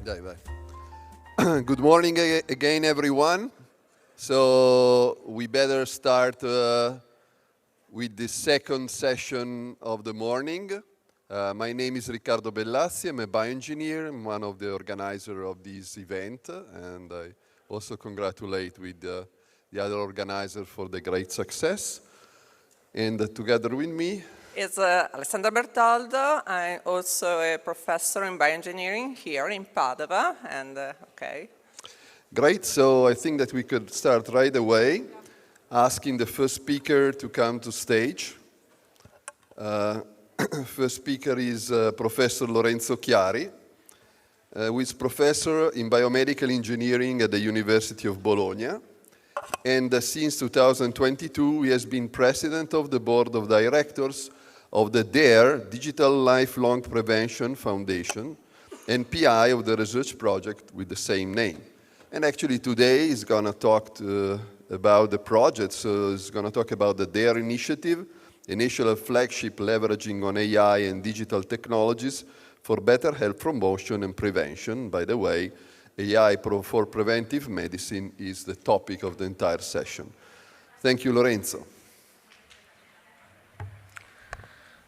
Dai, vai. Good morning again, everyone. So we better start with the second session of the morning. My name is Riccardo Bellassi. I'm a bioengineer. I'm one of the organizers of this event, and I also congratulate with the other organizers for the great success. And together with me is Alessandra Bertoldo. I'm also a professor in bioengineering here in Padova, and okay. Great, so I think that we could start right away, asking the first speaker to come to stage. First speaker is Professor Lorenzo Chiari, who is professor in biomedical engineering at the University of Bologna. And since 2022, he has been president of the board of directors of the DARE, Digital Lifelong Prevention Foundation, and PI of the research project with the same name. And actually today he's going to talk about the project. So he's going to talk about the DARE initiative, initial flagship leveraging on AI and digital technologies for better health promotion and prevention. By the way, AI for preventive medicine is the topic of the entire session. Thank you, Lorenzo.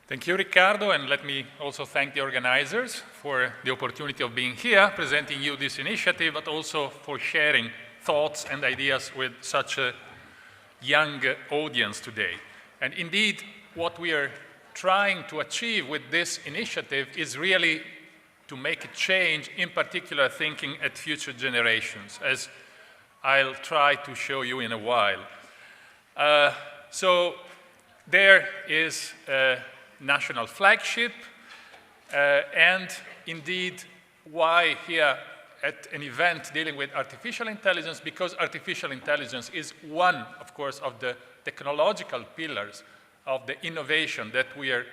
Thank you, Riccardo, and let me also thank the organizers for the opportunity of being here, presenting you this initiative, but also for sharing thoughts and ideas with such a young audience today. And indeed, what we are trying to achieve with this initiative is really to make a change, in particular thinking at future generations, as I'll try to show you in a while. So there is a national flagship, and indeed, why here at an event dealing with artificial intelligence? Because artificial intelligence is one, of course, of the technological pillars of the innovation that we are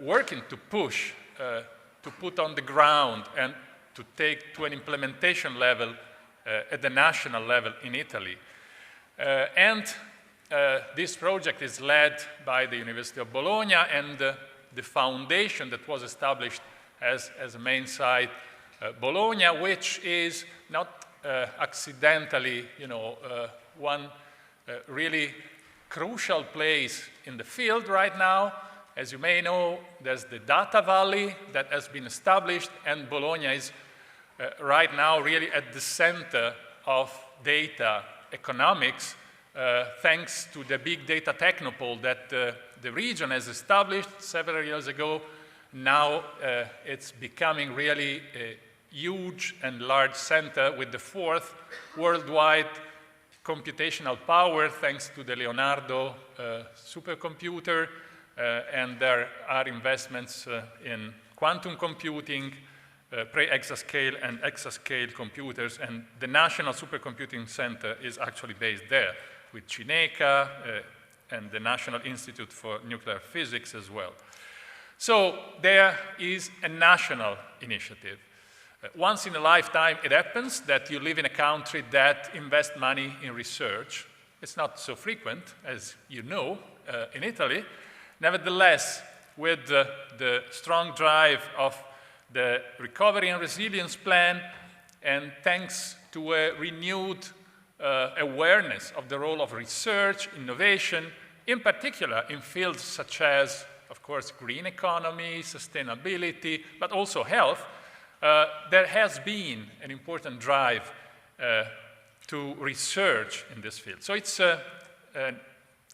working to push, to put on the ground and to take to an implementation level at the national level in Italy. This project is led by the University of Bologna and the foundation that was established as a main site, Bologna, which is not accidentally, one really crucial place in the field right now. As you may know, there's the data valley that has been established, and Bologna is right now really at the center of data economics, thanks to the big data technopole that the region has established several years ago. Now it's becoming really a huge and large center with the fourth worldwide computational power, thanks to the Leonardo supercomputer. And there are investments in quantum computing, pre-exascale and exascale computers, and the National Supercomputing Center is actually based there, with Cineca and the National Institute for Nuclear Physics as well. So there is a national initiative. Once in a lifetime, it happens that you live in a country that invests money in research. It's not so frequent, as you know, in Italy. Nevertheless, with the strong drive of the Recovery and Resilience Plan, and thanks to a renewed awareness of the role of research, innovation, in particular in fields such as, of course, green economy, sustainability, but also health, there has been an important drive to research in this field. So it's an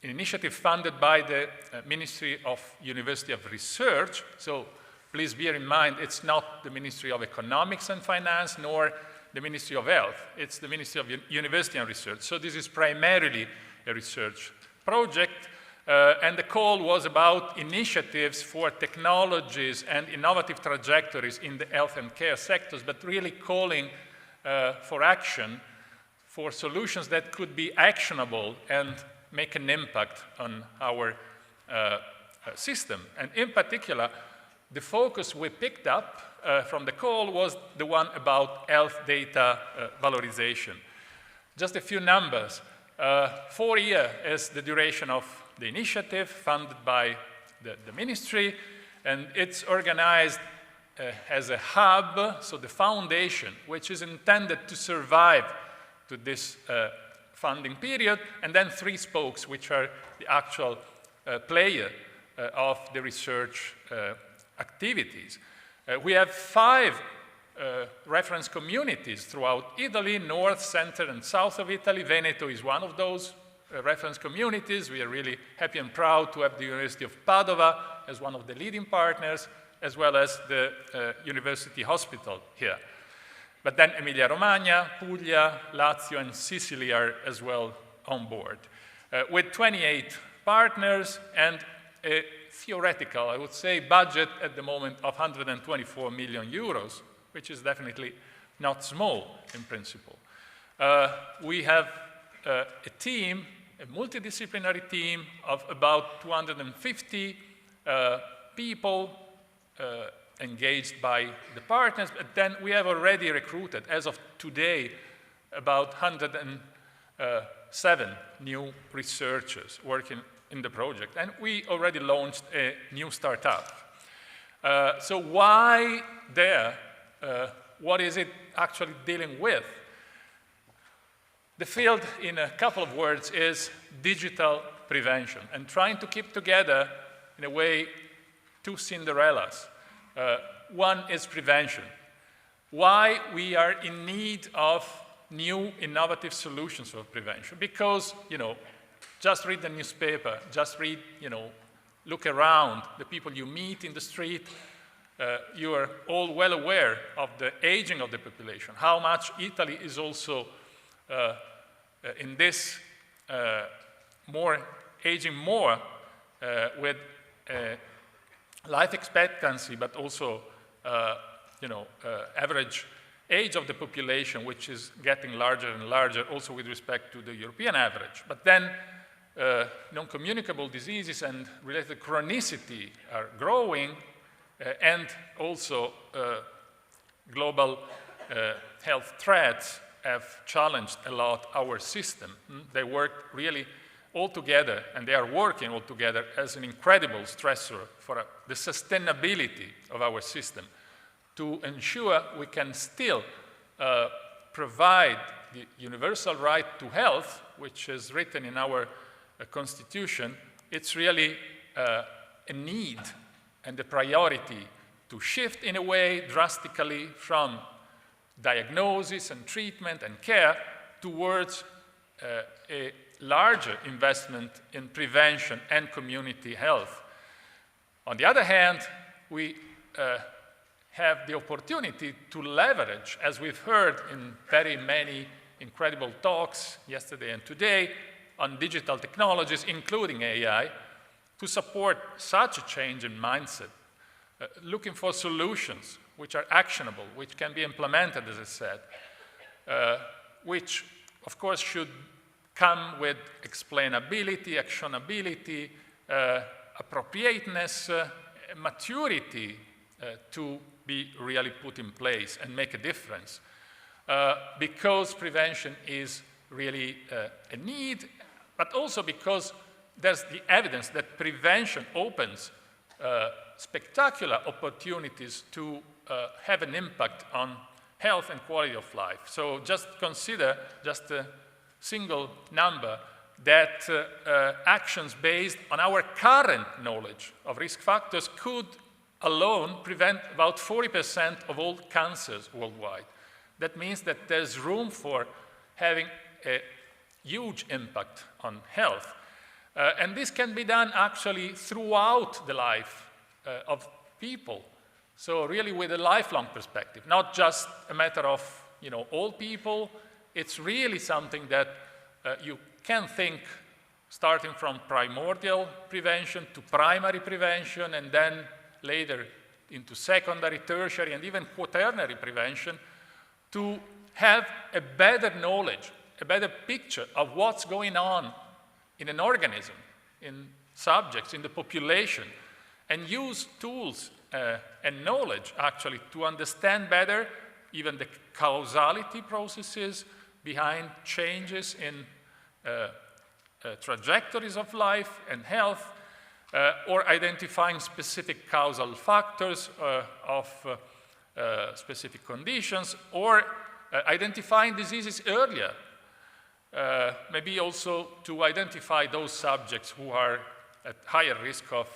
initiative funded by the Ministry of University of Research. So please bear in mind, it's not the Ministry of Economics and Finance, nor the Ministry of Health. It's the Ministry of University and Research. So this is primarily a research project. And the call was about initiatives for technologies and innovative trajectories in the health and care sectors, but really calling for action, for solutions that could be actionable and make an impact on our system. And in particular, the focus we picked up from the call was the one about health data valorization. Just a few numbers. 4 years is the duration of the initiative funded by the ministry, and it's organized as a hub, so the foundation, which is intended to survive to this funding period, and then 3 spokes, which are the actual player of the research activities. We have 5 reference communities throughout Italy, north, center, and south of Italy. Veneto is one of those reference communities. We are really happy and proud to have the University of Padova as one of the leading partners, as well as the University Hospital here. But then Emilia-Romagna, Puglia, Lazio, and Sicily are as well on board, with 28 partners and a theoretical, I would say, budget at the moment of 124 million euros, which is definitely not small in principle. We have a team, a multidisciplinary team of about 250 people engaged by the partners, but then we have already recruited, as of today, about 107 new researchers working in the project, and we already launched a new startup. So why there? What is it actually dealing with? The field, in a couple of words, is digital prevention, and trying to keep together, in a way, 2 Cinderellas. One is prevention. Why we are in need of new innovative solutions for prevention? Because, just read the newspaper, just read, look around, the people you meet in the street, you are all well aware of the aging of the population, how much Italy is also in this aging more with life expectancy, but also average age of the population, which is getting larger and larger, also with respect to the European average. But then non-communicable diseases and related chronicity are growing, and also global health threats have challenged a lot our system. They work really all together, and they are working all together as an incredible stressor for the sustainability of our system to ensure we can still provide the universal right to health, which is written in our Constitution. It's really a need and a priority to shift in a way drastically from diagnosis and treatment and care towards a larger investment in prevention and community health. On the other hand, we have the opportunity to leverage, as we've heard in very many incredible talks yesterday and today, on digital technologies, including AI, to support such a change in mindset, looking for solutions which are actionable, which can be implemented, as I said, which, of course, should come with explainability, actionability, appropriateness, maturity to be really put in place and make a difference. Because prevention is really a need, but also because there's the evidence that prevention opens spectacular opportunities to have an impact on health and quality of life. So just consider, just a single number, that actions based on our current knowledge of risk factors could alone prevent about 40% of all cancers worldwide. That means that there's room for having a huge impact on health. And this can be done actually throughout the life of people. So really with a lifelong perspective, not just a matter of old people. It's really something that you can think starting from primordial prevention to primary prevention, and then later into secondary, tertiary, and even quaternary prevention, to have a better knowledge, a better picture of what's going on in an organism, in subjects, in the population, and use tools and knowledge actually to understand better even the causality processes behind changes in trajectories of life and health, or identifying specific causal factors of specific conditions, or identifying diseases earlier. Maybe also to identify those subjects who are at higher risk of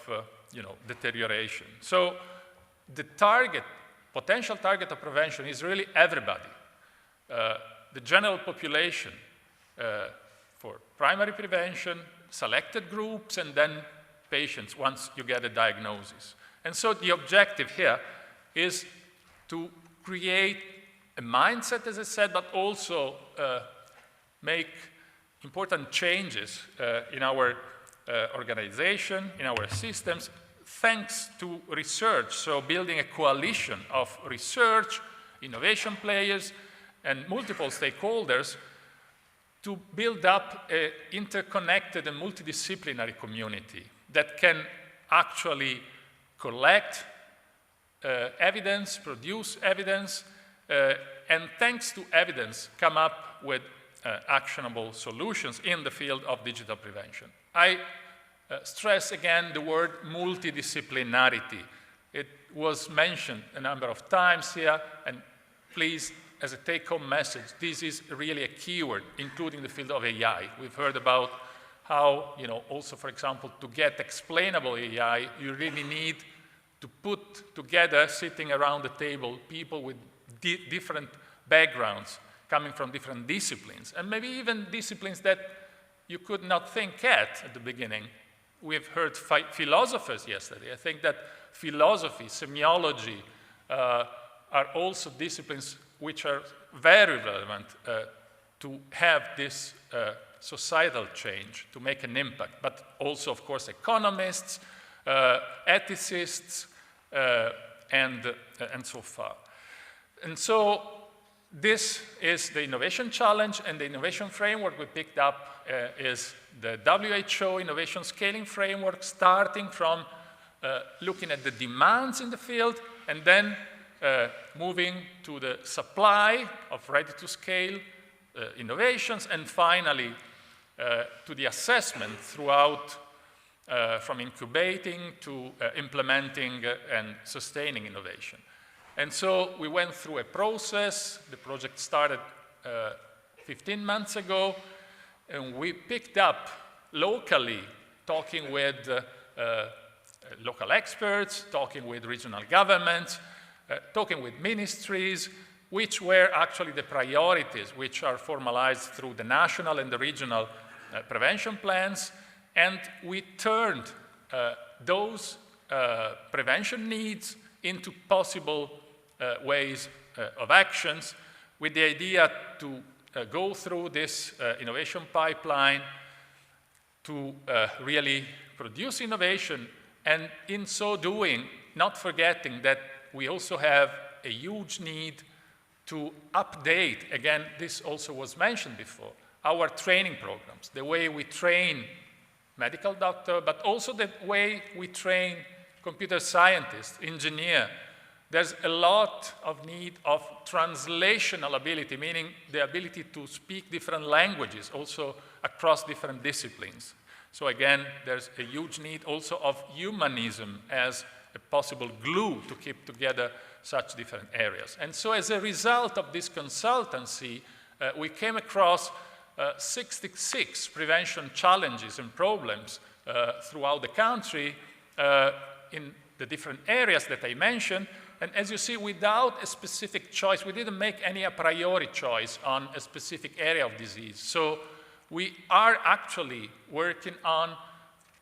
deterioration. So the potential target of prevention is really everybody. The general population for primary prevention, selected groups, and then patients once you get a diagnosis. And so the objective here is to create a mindset, as I said, but also make important changes in our organization, in our systems, thanks to research. So building a coalition of research, innovation players, and multiple stakeholders to build up an interconnected and multidisciplinary community that can actually collect evidence, produce evidence, and thanks to evidence, come up with actionable solutions in the field of digital prevention. I stress again the word multidisciplinarity. It was mentioned a number of times here, and please, as a take-home message, this is really a keyword, including the field of AI. We've heard about how, also, for example, to get explainable AI, you really need to put together, sitting around the table, people with different backgrounds, coming from different disciplines, and maybe even disciplines that you could not think at the beginning. We've heard philosophers yesterday. I think that philosophy, semiology, are also disciplines which are very relevant to have this societal change, to make an impact, but also, of course, economists, ethicists, and so far. And so this is the innovation challenge, and the innovation framework we picked up is the WHO Innovation Scaling Framework, starting from looking at the demands in the field, and then moving to the supply of ready-to-scale innovations, and finally to the assessment throughout, from incubating to implementing and sustaining innovation. And so we went through a process. The project started 15 months ago, and we picked up locally, talking with local experts, talking with regional governments, talking with ministries, which were actually the priorities which are formalized through the national and the regional prevention plans. And we turned those prevention needs into possible ways of actions, with the idea to go through this innovation pipeline to really produce innovation, and in so doing, not forgetting that we also have a huge need to update, again, this also was mentioned before, our training programs, the way we train medical doctors, but also the way we train computer scientists, engineers. There's a lot of need of translational ability, meaning the ability to speak different languages, also across different disciplines. So again, there's a huge need also of humanism as a possible glue to keep together such different areas. And so as a result of this consultancy, we came across 66 prevention challenges and problems throughout the country in the different areas that I mentioned. And as you see, without a specific choice, we didn't make any a priori choice on a specific area of disease. So we are actually working on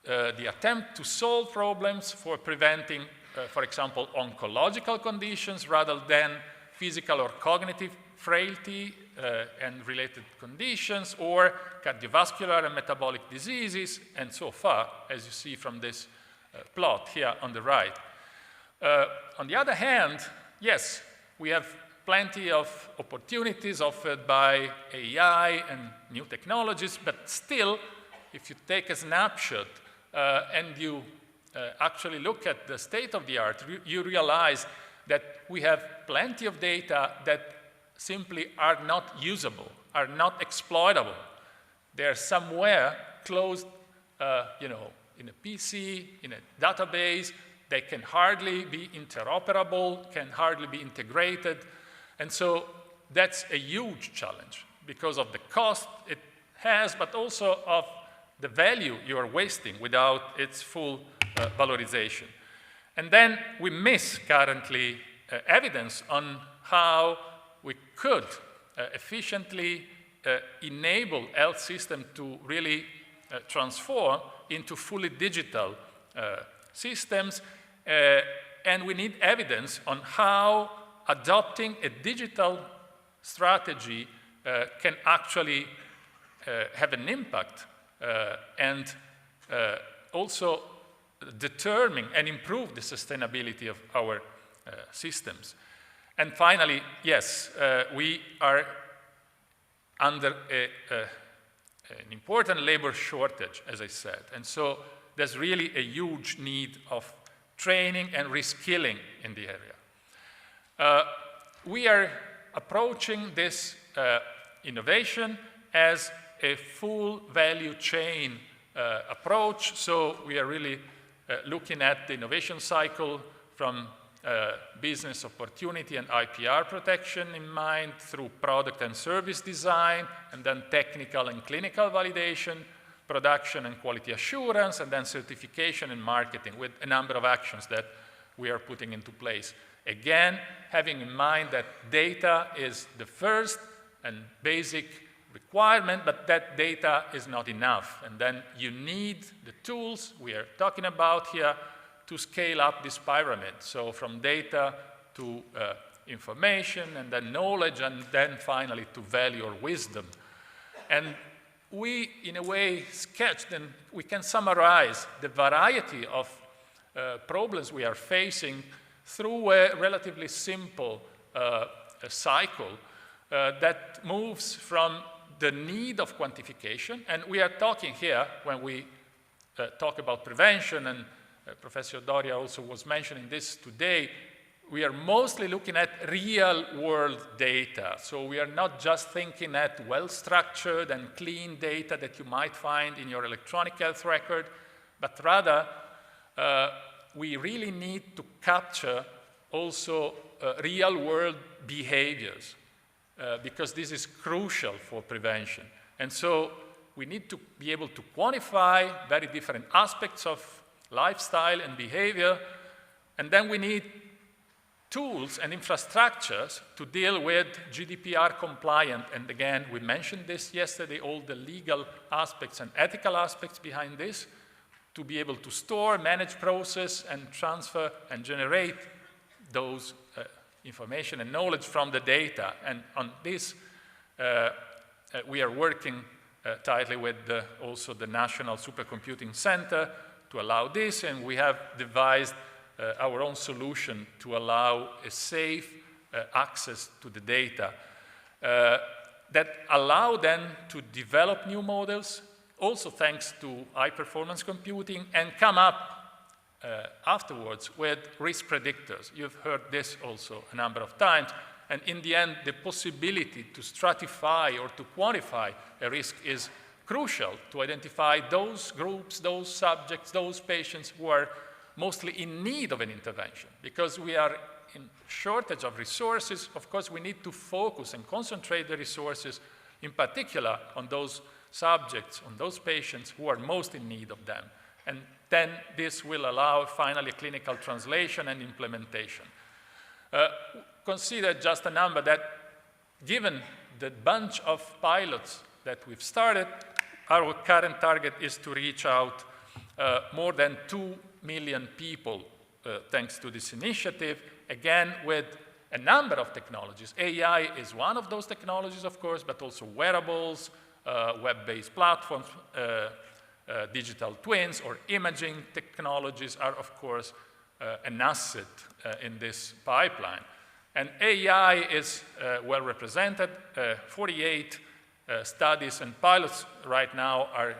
the attempt to solve problems for preventing, for example, oncological conditions rather than physical or cognitive frailty and related conditions, or cardiovascular and metabolic diseases, and so far, as you see from this plot here on the right. On the other hand, yes, we have plenty of opportunities offered by AI and new technologies, but still, if you take a snapshot and you actually look at the state of the art, you realize that we have plenty of data that simply are not usable, are not exploitable. They're somewhere closed, in a PC, in a database. They can hardly be interoperable, can hardly be integrated. And so that's a huge challenge because of the cost it has, but also of the value you are wasting without its full valorization. And then we miss currently evidence on how we could efficiently enable health system to really transform into fully digital systems. And we need evidence on how adopting a digital strategy can actually have an impact and also determine and improve the sustainability of our systems. And finally, yes, we are under an important labor shortage, as I said. And so there's really a huge need of training and reskilling in the area. We are approaching this innovation as a full value chain approach. So we are really looking at the innovation cycle from business opportunity and IPR protection in mind through product and service design, and then technical and clinical validation, production and quality assurance, and then certification and marketing with a number of actions that we are putting into place. Again, having in mind that data is the first and basic requirement, but that data is not enough. And then you need the tools we are talking about here to scale up this pyramid. So from data to information, and then knowledge, and then finally to value or wisdom. And we, in a way, sketched, and we can summarize the variety of problems we are facing through a relatively simple cycle that moves from the need of quantification, and we are talking here, when we talk about prevention, and Professor Doria also was mentioning this today, we are mostly looking at real-world data. So we are not just thinking at well-structured and clean data that you might find in your electronic health record, but rather we really need to capture also real-world behaviors because this is crucial for prevention. And so we need to be able to quantify very different aspects of lifestyle and behavior, and then we need tools and infrastructures to deal with GDPR compliant, and again, we mentioned this yesterday, all the legal aspects and ethical aspects behind this, to be able to store, manage, process, and transfer and generate those information and knowledge from the data. And on this, we are working tightly with also the National Supercomputing Center to allow this, and we have devised our own solution to allow a safe access to the data that allow them to develop new models, also thanks to high-performance computing, and come up afterwards with risk predictors. You've heard this also a number of times, and in the end, the possibility to stratify or to quantify a risk is crucial to identify those groups, those subjects, those patients who are mostly in need of an intervention. Because we are in shortage of resources, of course, we need to focus and concentrate the resources, in particular, on those subjects, on those patients who are most in need of them. And then this will allow, finally, clinical translation and implementation. Consider just a number that, given the bunch of pilots that we've started, our current target is to reach out more than 2 million people thanks to this initiative, again, with a number of technologies. AI is one of those technologies, of course, but also wearables, web-based platforms, digital twins, or imaging technologies are, of course, an asset in this pipeline. And AI is well represented. 48 studies and pilots right now are,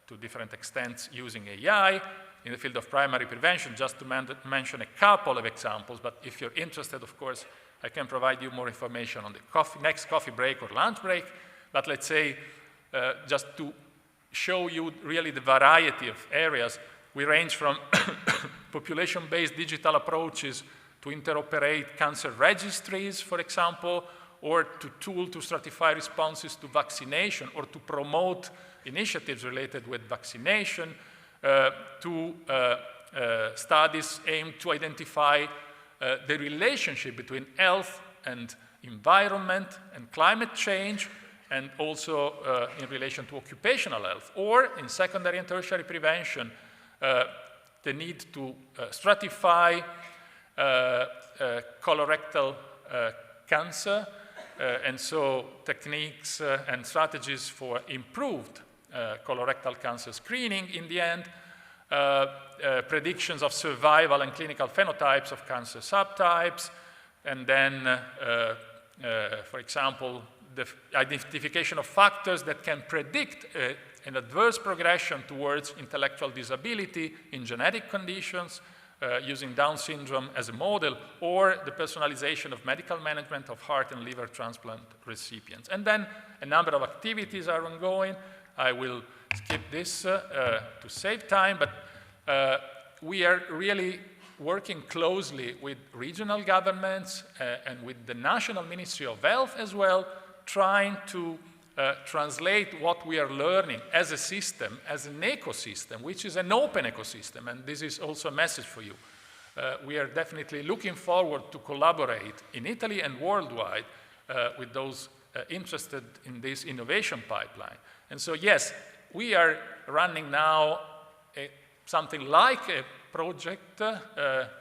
to different extents, using AI in the field of primary prevention, just to mention a couple of examples. But if you're interested, of course, I can provide you more information on the next coffee break or lunch break. But let's say, just to show you really the variety of areas. We range from population-based digital approaches to interoperate cancer registries, for example, or to tool to stratify responses to vaccination, or to promote initiatives related with vaccination, to studies aimed to identify the relationship between health and environment and climate change, and also in relation to occupational health, or in secondary and tertiary prevention, the need to stratify colorectal cancer, and so techniques and strategies for improved colorectal cancer screening in the end, predictions of survival and clinical phenotypes of cancer subtypes, and then, for example, the identification of factors that can predict an adverse progression towards intellectual disability in genetic conditions, using Down syndrome as a model, or the personalization of medical management of heart and liver transplant recipients. And then a number of activities are ongoing. I will skip this to save time, but we are really working closely with regional governments and with the National Ministry of Health as well, trying to translate what we are learning as a system, as an ecosystem, which is an open ecosystem, and this is also a message for you. We are definitely looking forward to collaborate in Italy and worldwide with those interested in this innovation pipeline. And so, yes, we are running now something like a project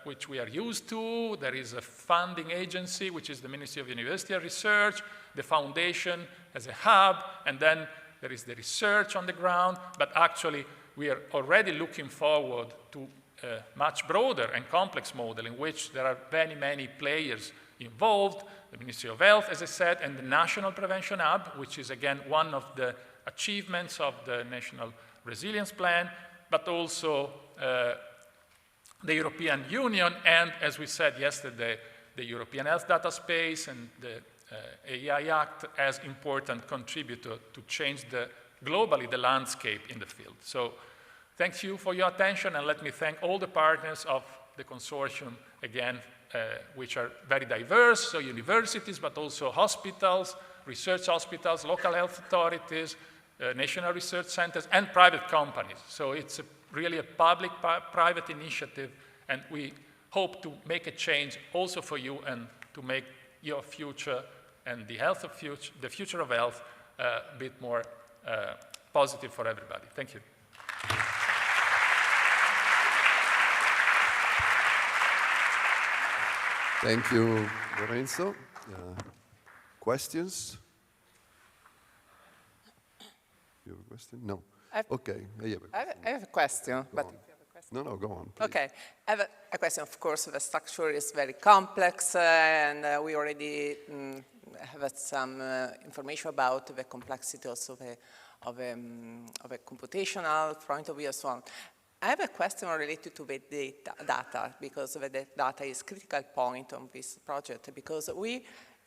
which we are used to. There is a funding agency, which is the Ministry of University and Research, the foundation as a hub, and then there is the research on the ground. But actually, we are already looking forward to a much broader and complex model in which there are many, many players involved, the Ministry of Health, as I said, and the National Prevention Hub, which is, again, one of the achievements of the National Resilience Plan, but also the European Union, and, as we said yesterday, the European Health Data Space and the AI Act as important contributor to change globally the landscape in the field. So thank you for your attention, and let me thank all the partners of the consortium, again, which are very diverse, so universities, but also hospitals, research hospitals, local health authorities, national research centers, and private companies. So it's really a public-private initiative, and we hope to make a change also for you and to make your future and the future of health a bit more positive for everybody. Thank you. Thank you, Lorenzo. Questions? You have a question? No. Okay. I have a question, but if you have a question. No, go on, please. Okay. I have a question. Of course, the structure is very complex, and we already have some information about the complexity also of a computational point of view and so on. I have a question related to the data, because the data is a critical point on this project, because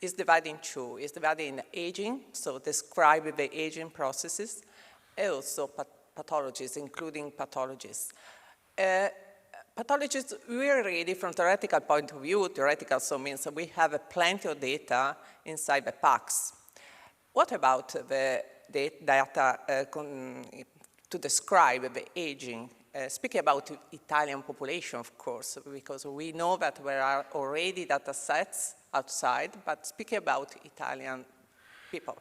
it's divided in two. It's divided in aging, so describe the aging processes, and also pathologies, including pathologies. Pathologies, we are ready from theoretical point of view. Theoretical so means we have plenty of data inside the packs. What about the data to describe the aging? Speaking about Italian population, of course, because we know that there are already data sets outside, but speaking about Italian people.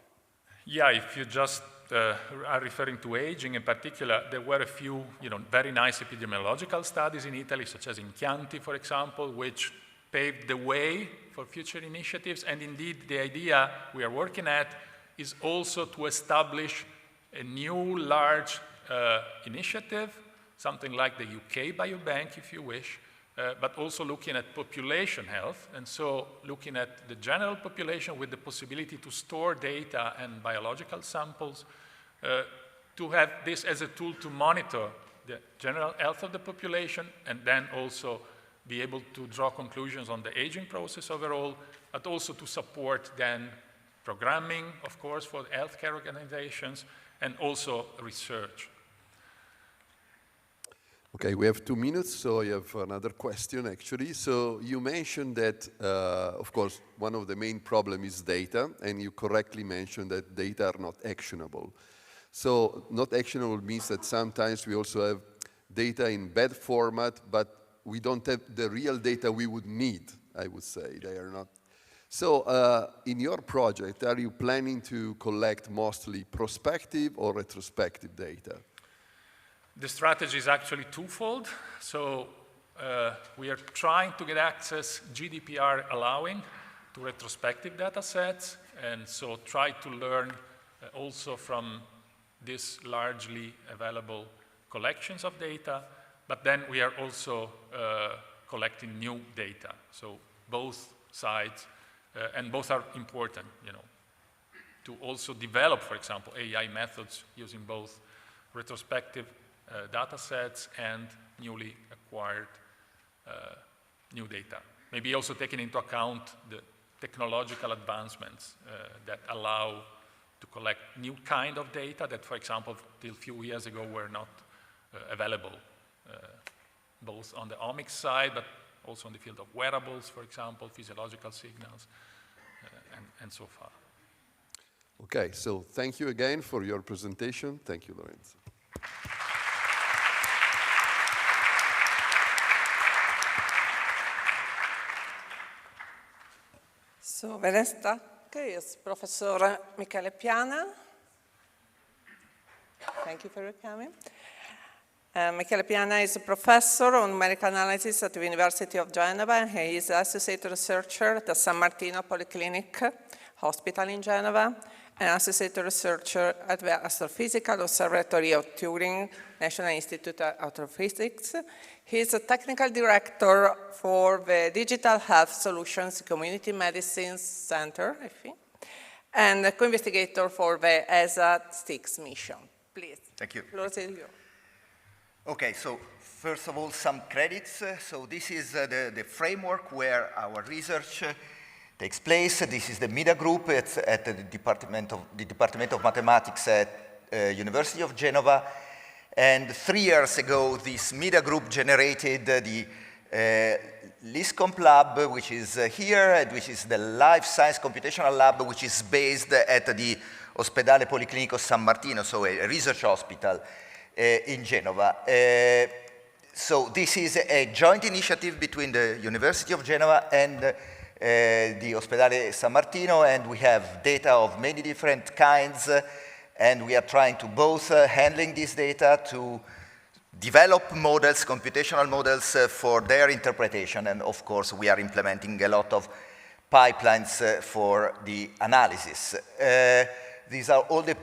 Yeah, if you just are referring to aging in particular, there were a few very nice epidemiological studies in Italy, such as in Chianti, for example, which paved the way for future initiatives. And indeed, the idea we are working at is also to establish a new large initiative, something like the UK Biobank, if you wish, but also looking at population health, and so looking at the general population with the possibility to store data and biological samples, to have this as a tool to monitor the general health of the population, and then also be able to draw conclusions on the aging process overall, but also to support then programming, of course, for healthcare organizations, and also research. Okay, we have 2 minutes, so I have another question actually. So you mentioned that, of course, one of the main problems is data, and you correctly mentioned that data are not actionable. So not actionable means that sometimes we also have data in bad format, but we don't have the real data we would need, I would say. They are not. So in your project, are you planning to collect mostly prospective or retrospective data? The strategy is actually twofold. So we are trying to get access, GDPR allowing, to retrospective data sets, and so try to learn also from these largely available collections of data, but then we are also collecting new data. So both sides, and both are important, to also develop, for example, AI methods using both retrospective data sets and newly acquired new data. Maybe also taking into account the technological advancements that allow to collect new kind of data that, for example, till a few years ago were not available, both on the omics side, but also in the field of wearables, for example, physiological signals, and so far. Okay, so thank you again for your presentation. Thank you, Lorenzo. So the next talker is Professor Michele Piana. Thank you for your coming. Michele Piana is a professor of numerical analysis at the University of Genova, and he is associate researcher at the San Martino Polyclinic Hospital in Genova, and associate researcher at the Astrophysical Observatory of Turin, National Institute of Astrophysics. He is a technical director for the Digital Health Solutions Community Medicine Center, I think, and a co-investigator for the ESA STIX mission. Please. Thank you. Floor is yours. Okay, so first of all, some credits. So this is the framework where our research takes place. This is the MEDA group. It's at the Department of Mathematics at University of Genova. And 3 years ago, this MEDA group generated the LISCOMP lab, which is here, and which is the Life Science Computational Lab, which is based at the Ospedale Policlinico San Martino, so a research hospital in Genova. So this is a joint initiative between the University of Genova and the Ospedale San Martino, and we have data of many different kinds, and we are trying to both handling this data to develop models, computational models for their interpretation, and of course we are implementing a lot of pipelines for the analysis. These are all the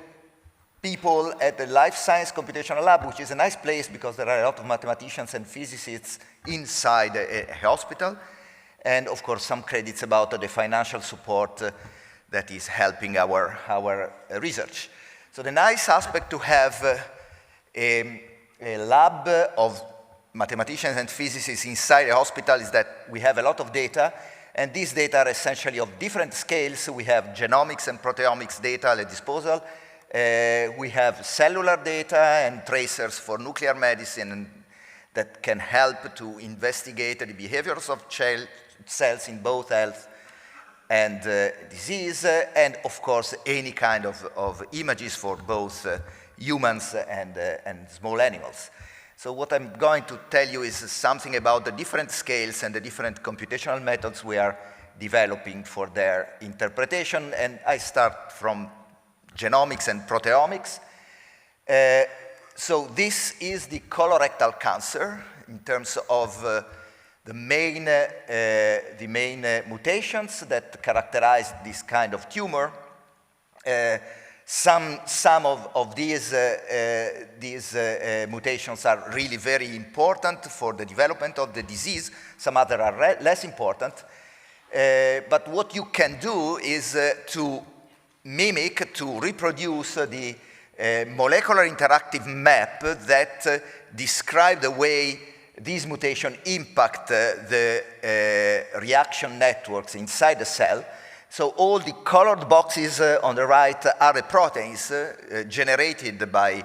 people at the Life Science Computational Lab, which is a nice place because there are a lot of mathematicians and physicists inside a hospital. And of course, some credits about the financial support that is helping our research. So the nice aspect to have a lab of mathematicians and physicists inside a hospital is that we have a lot of data, and these data are essentially of different scales. We have genomics and proteomics data at disposal. We have cellular data and tracers for nuclear medicine that can help to investigate the behaviors of cells in both health and disease, and of course any kind of images for both humans and small animals. So what I'm going to tell you is something about the different scales and the different computational methods we are developing for their interpretation, and I start from genomics and proteomics. So this is the colorectal cancer in terms of the main mutations that characterize this kind of tumor. Some of these mutations are really very important for the development of the disease. Some other are less important. But what you can do is to mimic, to reproduce the molecular interactive map that describe the way these mutations impact the reaction networks inside the cell. So all the colored boxes on the right are the proteins generated by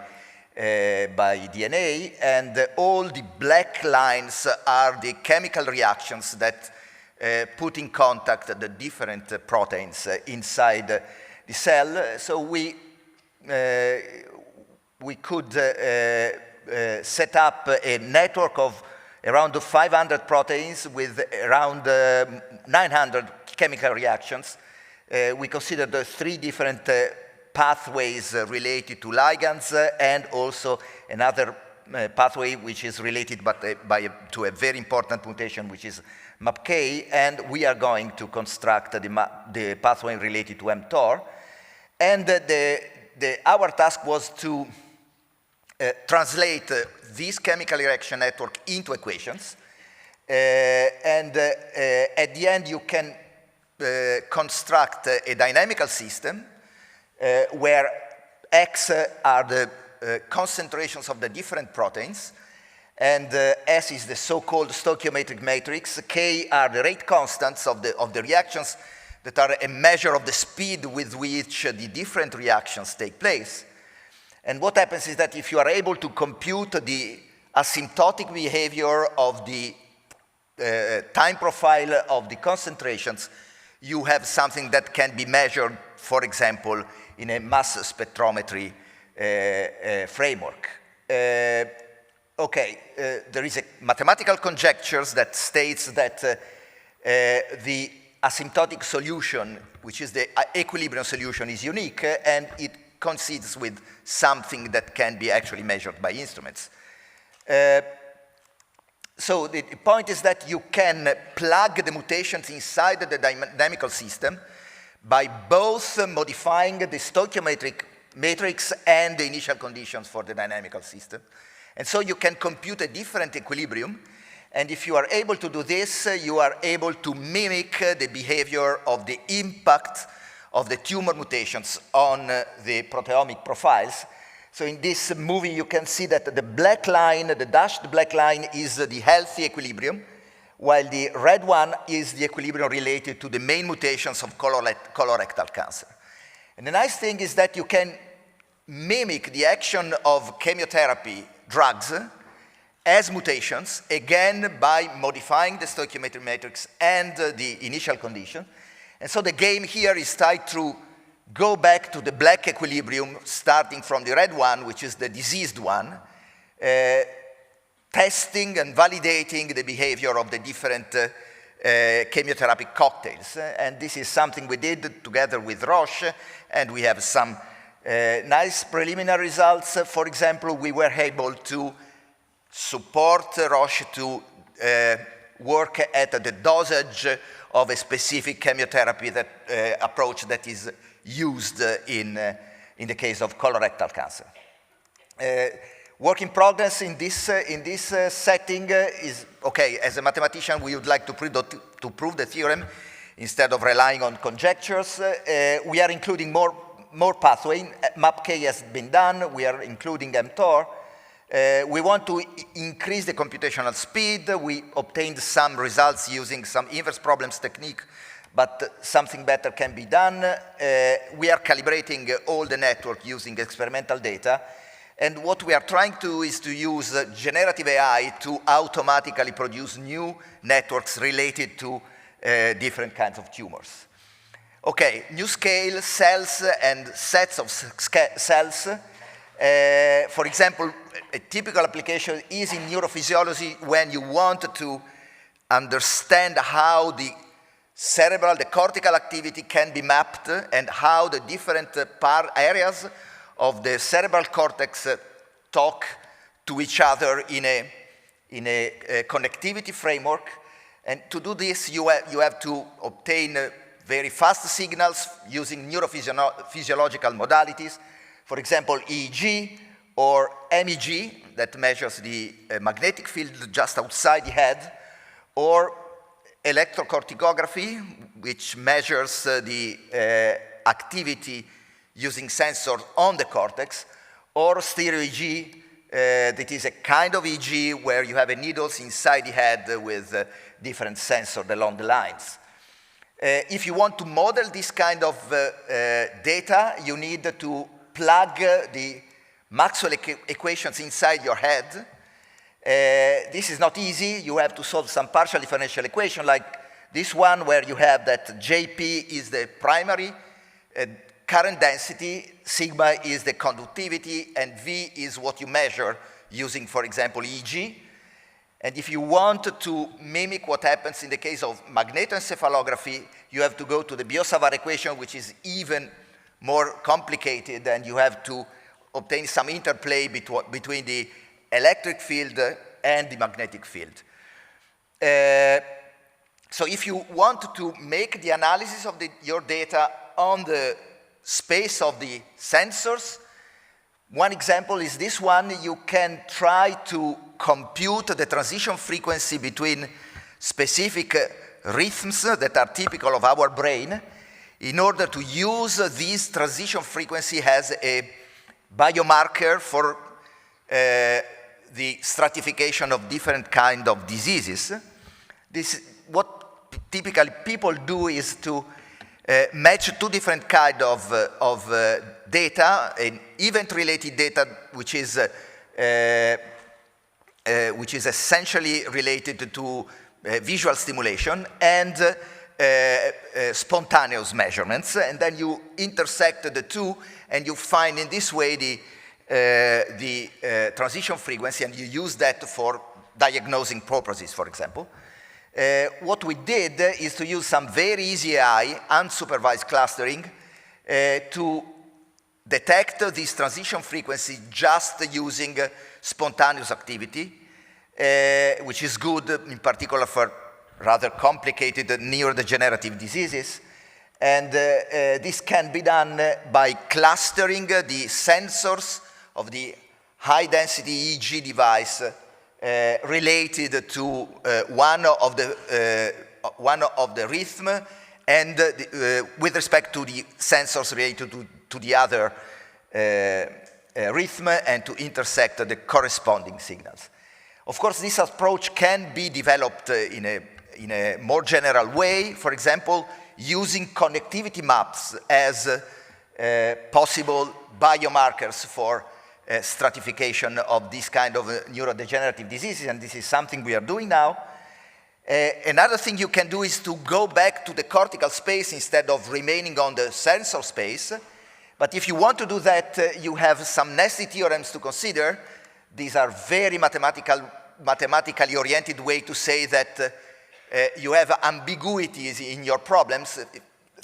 DNA, and all the black lines are the chemical reactions that put in contact the different proteins inside the cell. So we could set up a network of around 500 proteins with around 900 chemical reactions. We considered the 3 different pathways related to ligands and also another pathway which is related to a very important mutation, which is MAPK, and we are going to construct the pathway related to mTOR. And our task was to translate this chemical reaction network into equations. And at the end, you can construct a dynamical system where X are the concentrations of the different proteins, and S is the so-called stoichiometric matrix. K are the rate constants of the reactions that are a measure of the speed with which the different reactions take place. And what happens is that if you are able to compute the asymptotic behavior of the time profile of the concentrations, you have something that can be measured, for example, in a mass spectrometry framework. There is a mathematical conjecture that states that the asymptotic solution, which is the equilibrium solution, is unique, and it coincides with something that can be actually measured by instruments. So the point is that you can plug the mutations inside the dynamical system by both modifying the stoichiometric matrix and the initial conditions for the dynamical system. And so you can compute a different equilibrium. And if you are able to do this, you are able to mimic the behavior of the impact of the tumor mutations on the proteomic profiles. So in this movie, you can see that the black line, the dashed black line, is the healthy equilibrium, while the red one is the equilibrium related to the main mutations of colorectal cancer. And the nice thing is that you can mimic the action of chemotherapy drugs as mutations, again by modifying the stoichiometric matrix and the initial condition. And so the game here is tied to go back to the black equilibrium, starting from the red one, which is the diseased one, testing and validating the behavior of the different chemotherapy cocktails. And this is something we did together with Roche, and we have some nice preliminary results. For example, we were able to support Roche to work at the dosage of a specific chemotherapy approach that is used in the case of colorectal cancer. Work in progress in this setting is, okay, as a mathematician, we would like to prove the theorem instead of relying on conjectures. We are including more pathway. MAPK has been done. We are including mTOR. We want to increase the computational speed. We obtained some results using some inverse problems technique, but something better can be done. We are calibrating all the network using experimental data. And what we are trying to do is to use generative AI to automatically produce new networks related to different kinds of tumors. Okay, new scale cells and sets of cells. For example, a typical application is in neurophysiology when you want to understand how the cortical activity can be mapped and how the different areas of the cerebral cortex talk to each other in a connectivity framework. And to do this, you have to obtain very fast signals using neurophysiological modalities. For example, EEG or MEG, that measures the magnetic field just outside the head, or electrocorticography, which measures the activity using sensors on the cortex, or stereo EEG, that is a kind of EEG where you have needles inside the head with different sensors along the lines. If you want to model this kind of data, you need to plug the Maxwell equations inside your head. This is not easy. You have to solve some partial differential equation like this one, where you have that JP is the primary current density, sigma is the conductivity, and V is what you measure using, for example, EEG. And if you want to mimic what happens in the case of magnetoencephalography, you have to go to the Biot-Savart equation, which is even more complicated, and you have to obtain some interplay between the electric field and the magnetic field. So if you want to make the analysis of your data on the space of the sensors, one example is this one. You can try to compute the transition frequency between specific rhythms that are typical of our brain in order to use this transition frequency as a biomarker for the stratification of different kinds of diseases. What typically people do is to match two different kinds of data, an event-related data, which is essentially related to visual stimulation, and spontaneous measurements, and then you intersect the two, and you find in this way the transition frequency, and you use that for diagnosing purposes, for example. What we did is to use some very easy AI, unsupervised clustering, to detect this transition frequency just using spontaneous activity, which is good in particular for rather complicated neurodegenerative diseases. And this can be done by clustering the sensors of the high-density EEG device related to one of the rhythm, and with respect to the sensors related to the other rhythm, and to intersect the corresponding signals. Of course, this approach can be developed in a more general way, for example, using connectivity maps as possible biomarkers for stratification of this kind of neurodegenerative diseases, and this is something we are doing now. Another thing you can do is to go back to the cortical space instead of remaining on the sensor space. But if you want to do that, you have some nested theorems to consider. These are very mathematically oriented way to say that you have ambiguities in your problems.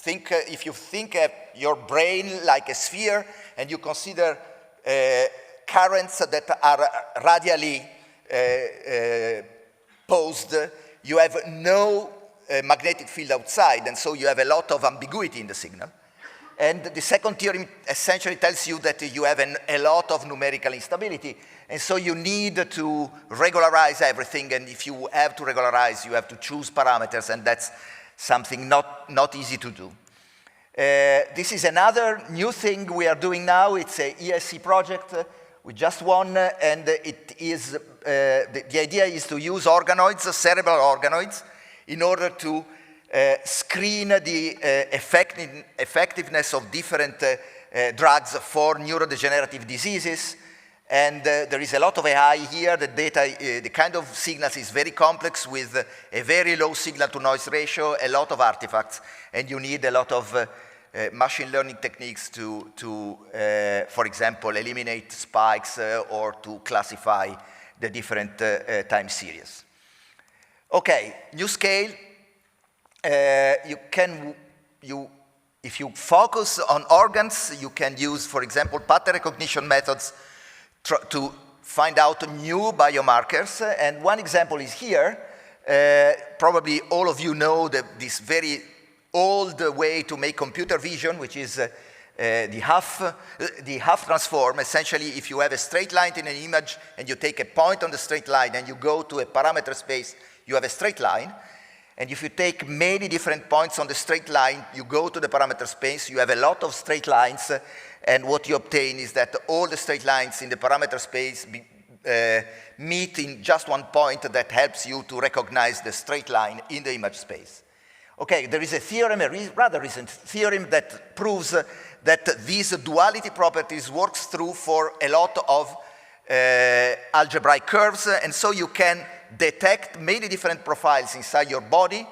If you think of your brain like a sphere, and you consider currents that are radially posed, you have no magnetic field outside, and so you have a lot of ambiguity in the signal. And the second theorem essentially tells you that you have a lot of numerical instability, and so you need to regularize everything, and if you have to regularize, you have to choose parameters, and that's something not easy to do. This is another new thing we are doing now. It's a ESC project. We just won, and it is the idea is to use organoids, cerebral organoids, in order to screen the effectiveness of different drugs for neurodegenerative diseases. And there is a lot of AI here. The data, the kind of signals is very complex with a very low signal-to-noise ratio, a lot of artifacts, and you need a lot of machine learning techniques to for example, eliminate spikes or to classify the different time series. Okay, new scale. If you focus on organs, you can use, for example, pattern recognition methods to find out new biomarkers. And one example is here. Probably all of you know this very old way to make computer vision, which is the half transform. Essentially, if you have a straight line in an image and you take a point on the straight line and you go to a parameter space, you have a straight line. And if you take many different points on the straight line, you go to the parameter space, you have a lot of straight lines, and what you obtain is that all the straight lines in the parameter space meet in just one point that helps you to recognize the straight line in the image space. Okay, there is a theorem, a rather recent theorem that proves that these duality properties works through for a lot of algebraic curves, and so you can detect many different profiles inside your body,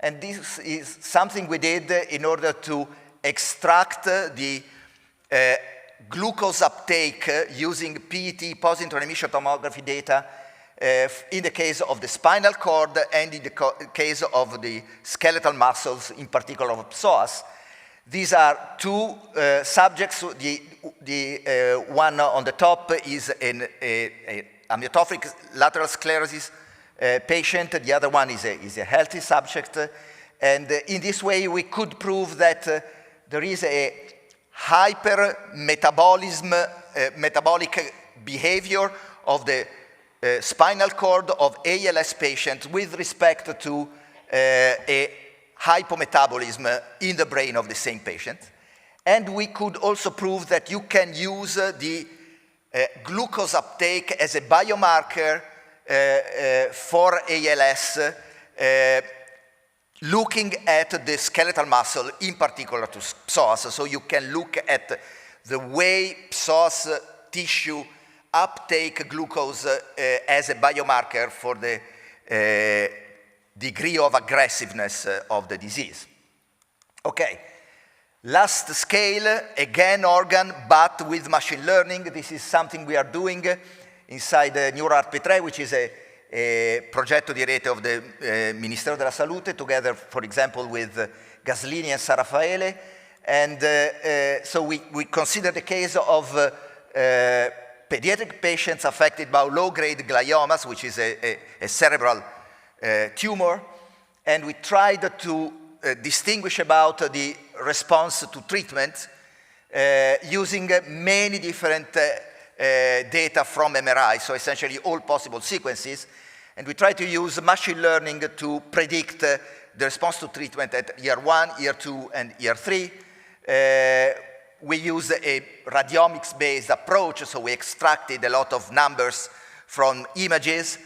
and this is something we did in order to extract the glucose uptake using PET, positron emission tomography data, in the case of the spinal cord and in the case of the skeletal muscles, in particular of psoas. These are two subjects. The one on the top is an amyotrophic lateral sclerosis patient. The other one is a healthy subject. And in this way, we could prove that there is a metabolic behavior of the spinal cord of ALS patients with respect to a hypometabolism in the brain of the same patient. And we could also prove that you can use the glucose uptake as a biomarker for ALS, looking at the skeletal muscle, in particular to psoas. So you can look at the way psoas tissue uptake glucose as a biomarker for the degree of aggressiveness of the disease. Okay, last scale, again organ, but with machine learning. This is something we are doing inside NeuroARP3, which is a progetto di rete of the Ministero della Salute, together, for example, with Gaslini and San Raffaele. And so we consider the case of pediatric patients affected by low-grade gliomas, which is a cerebral tumor, and we tried to distinguish about the response to treatment using many different data from MRI, so essentially all possible sequences, and we tried to use machine learning to predict the response to treatment at year 1, year 2, and year 3. We used a radiomics-based approach, so we extracted a lot of numbers from images.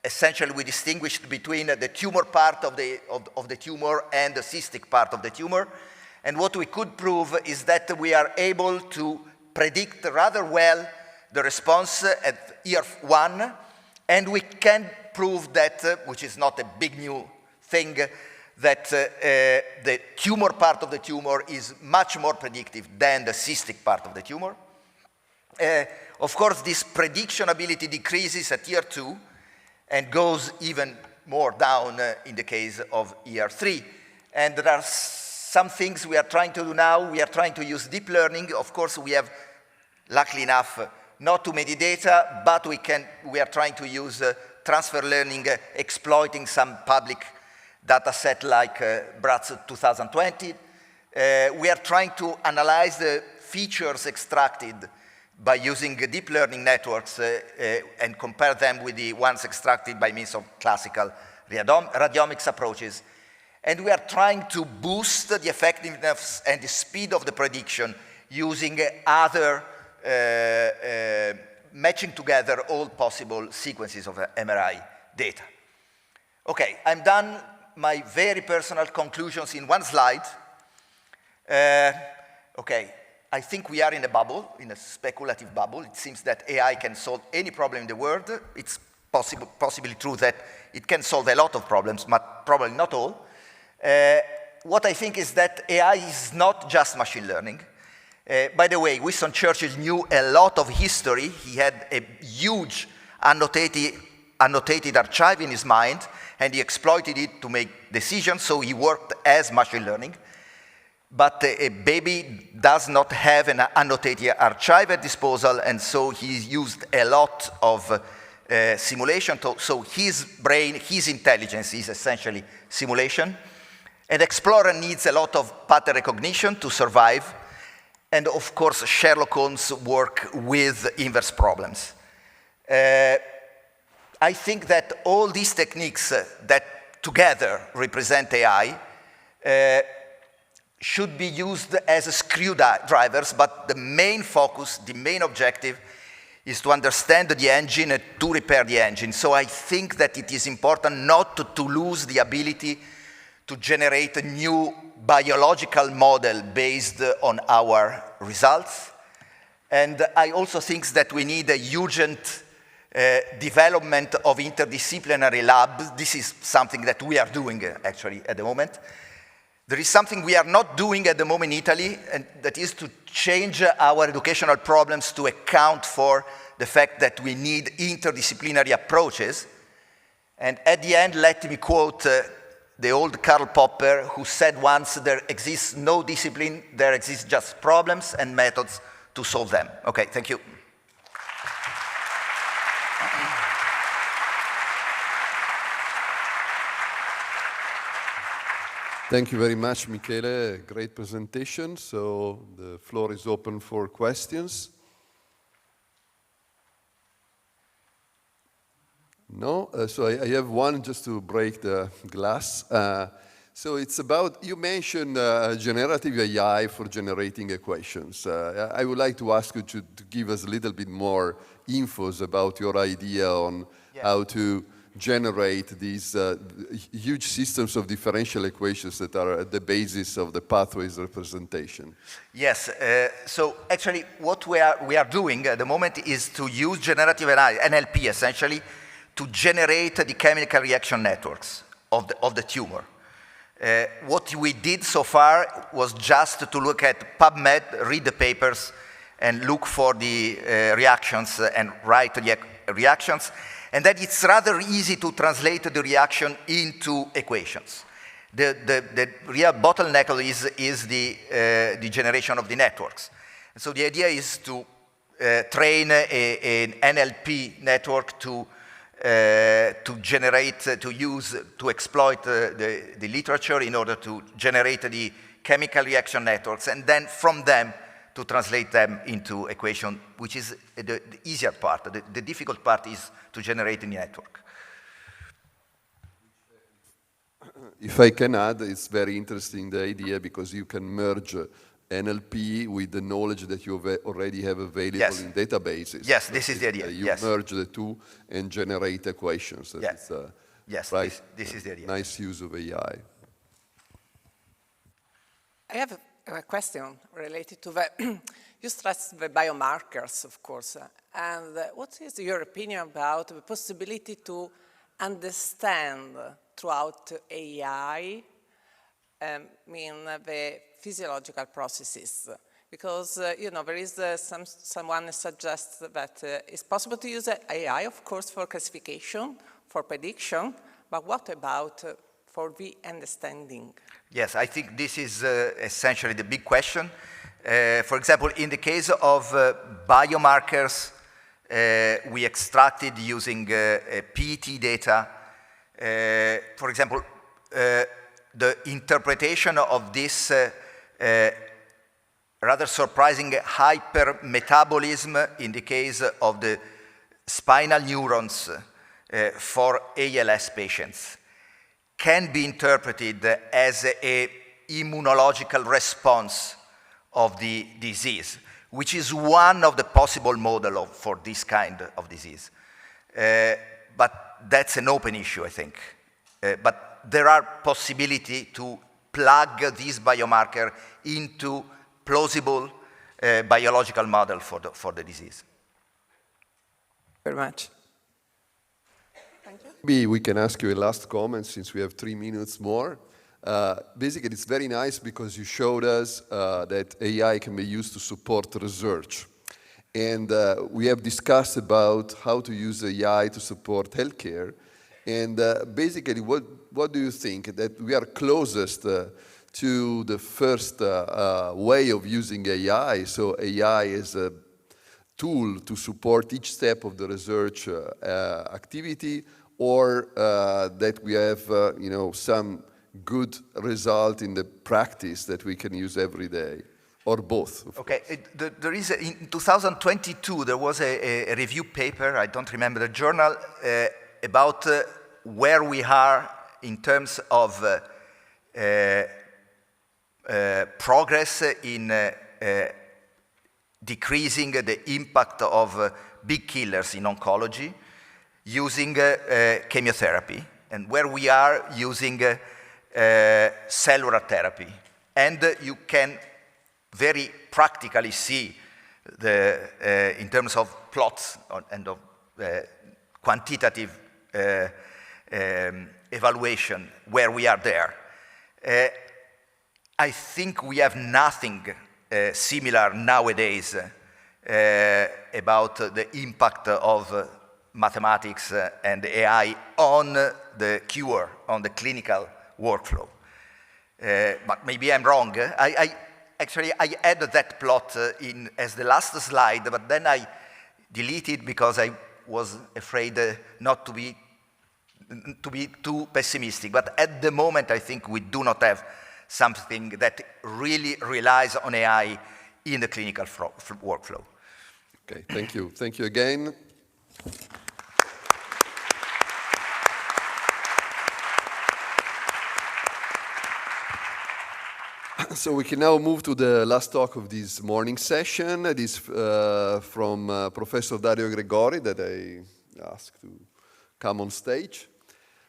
Essentially, we distinguished between the tumor part of the tumor and the cystic part of the tumor. And what we could prove is that we are able to predict rather well the response at year 1, and we can prove that, which is not a big new thing, that the tumor part of the tumor is much more predictive than the cystic part of the tumor. Of course, this prediction ability decreases at year 2 and goes even more down in the case of year 3. And there are some things we are trying to do now. We are trying to use deep learning. Of course, we have, luckily enough, not too many data, but we are trying to use transfer learning, exploiting some public data set like BRATS 2020. We are trying to analyze the features extracted by using deep learning networks and compare them with the ones extracted by means of classical radiomics approaches. And we are trying to boost the effectiveness and the speed of the prediction using other matching together all possible sequences of MRI data. Okay, I'm done. My very personal conclusions in one slide. Okay, I think we are in a bubble, in a speculative bubble. It seems that AI can solve any problem in the world. It's possibly true that it can solve a lot of problems, but probably not all. What I think is that AI is not just machine learning. By the way, Winston Churchill knew a lot of history. He had a huge annotated archive in his mind, and he exploited it to make decisions, so he worked as machine learning. But a baby does not have an annotated archive at disposal, and so he used a lot of simulation. So his brain, his intelligence is essentially simulation. An explorer needs a lot of pattern recognition to survive. And of course, Sherlock Holmes worked with inverse problems. I think that all these techniques that together represent AI should be used as screwdrivers, but the main focus, the main objective is to understand the engine and to repair the engine. So I think that it is important not to lose the ability to generate a new biological model based on our results. And I also think that we need a urgent development of interdisciplinary labs. This is something that we are doing actually at the moment. There is something we are not doing at the moment in Italy, and that is to change our educational problems to account for the fact that we need interdisciplinary approaches. And at the end, let me quote the old Karl Popper, who said once, there exists no discipline, there exist just problems and methods to solve them. Okay, thank you. Thank you very much, Michele. Great presentation. So the floor is open for questions. No? So I have one just to break the glass. So it's about, you mentioned generative AI for generating equations. I would like to ask you to give us a little bit more infos about your idea on how to generate these huge systems of differential equations that are at the basis of the pathways representation. Yes, so actually what we are doing at the moment is to use generative AI, NLP essentially, to generate the chemical reaction networks of the tumor. What we did so far was just to look at PubMed, read the papers, and look for the reactions and write the reactions. And then it's rather easy to translate the reaction into equations. The real bottleneck is the generation of the networks. And so the idea is to train an NLP network to generate, to exploit the literature in order to generate the chemical reaction networks, and then from them to translate them into equation, which is the easier part. The difficult part is to generate a network. If I can add, it's very interesting, the idea, because you can merge NLP with the knowledge that you already have available in databases. Yes, this is the idea. You merge the two and generate equations. Yes, right, this is the idea. Nice use of AI. I have a question related to the, you stressed the biomarkers, of course, and what is your opinion about the possibility to understand throughout AI, the physiological processes? Because, you know, there is someone suggests that it's possible to use AI, of course, for classification, for prediction, but what about for the understanding? Yes, I think this is essentially the big question. For example, in the case of biomarkers, we extracted using PET data. For example, the interpretation of this rather surprising hypermetabolism in the case of the spinal neurons for ALS patients can be interpreted as an immunological response of the disease, which is one of the possible models for this kind of disease. But that's an open issue, I think. But there are possibilities to plug this biomarker into plausible biological model for the disease. Very much. Maybe we can ask you a last comment since we have 3 minutes more. Basically, it's very nice because you showed us that AI can be used to support research. And we have discussed about how to use AI to support healthcare. And basically, what do you think? That we are closest to the first way of using AI. So AI is a tool to support each step of the research activity, or that we have some good result in the practice that we can use every day, or both. Okay, there is in 2022 there was a review paper, I don't remember the journal, about where we are in terms of progress in decreasing the impact of big killers in oncology using chemotherapy, and where we are using cellular therapy. And you can very practically see in terms of plots and of quantitative evaluation where we are there. I think we have nothing similar nowadays about the impact of mathematics and AI on the cure, on the clinical workflow. But maybe I'm wrong. Actually, I had that plot as the last slide, but then I deleted because I was afraid not to be too pessimistic. But at the moment, I think we do not have something that really relies on AI in the clinical workflow. Okay, thank you. Thank you again. So we can now move to the last talk of this morning session. It is from Professor Dario Gregori that I asked to come on stage.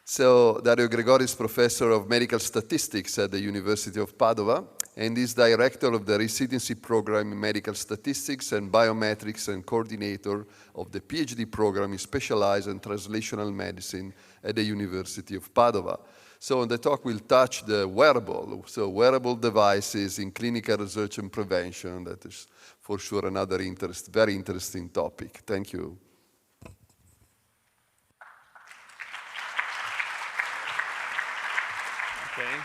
So Dario Gregori is Professor of Medical Statistics at the University of Padua and is Director of the Residency Program in Medical Statistics and Biometrics and Coordinator of the PhD program in Specialized and Translational Medicine at the University of Padua. So the talk will touch the wearable devices in clinical research and prevention. That is for sure another very interesting topic. Thank you. Okay.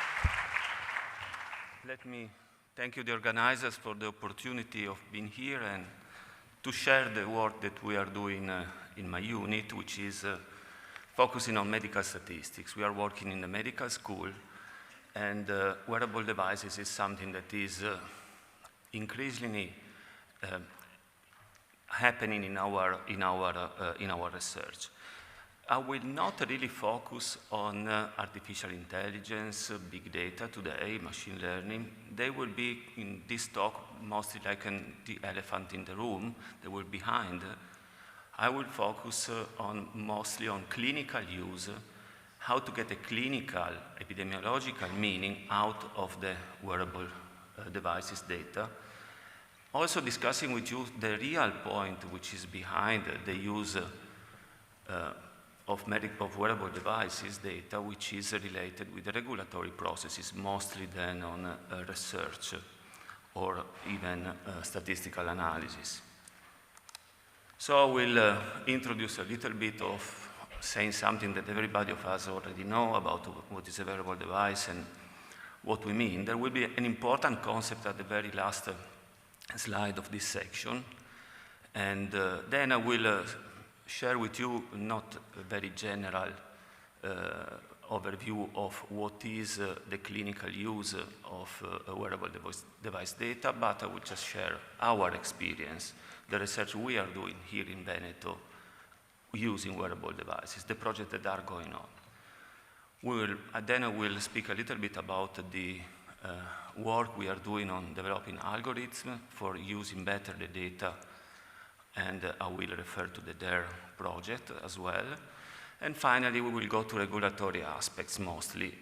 Let me thank you, the organizers, for the opportunity of being here and to share the work that we are doing in my unit, which is focusing on medical statistics. We are working in the medical school, and wearable devices is something that is increasingly happening in our research. I will not really focus on artificial intelligence, big data today, machine learning. They will be in this talk mostly like the elephant in the room. They will be behind. I will focus mostly on clinical use, how to get a clinical epidemiological meaning out of the wearable devices data. Also discussing with you the real point which is behind the use of wearable devices data, which is related with the regulatory processes, mostly then on research or even statistical analysis. So I will introduce a little bit of saying something that everybody of us already know about what is a wearable device and what we mean. There will be an important concept at the very last slide of this section, and then I will share with you not a very general overview of what is the clinical use of wearable device data, but I will just share our experience, the research we are doing here in Veneto using wearable devices, the projects that are going on. Then I will speak a little bit about the work we are doing on developing algorithms for using better the data, and I will refer to the DARE project as well. And finally, we will go to regulatory aspects mostly,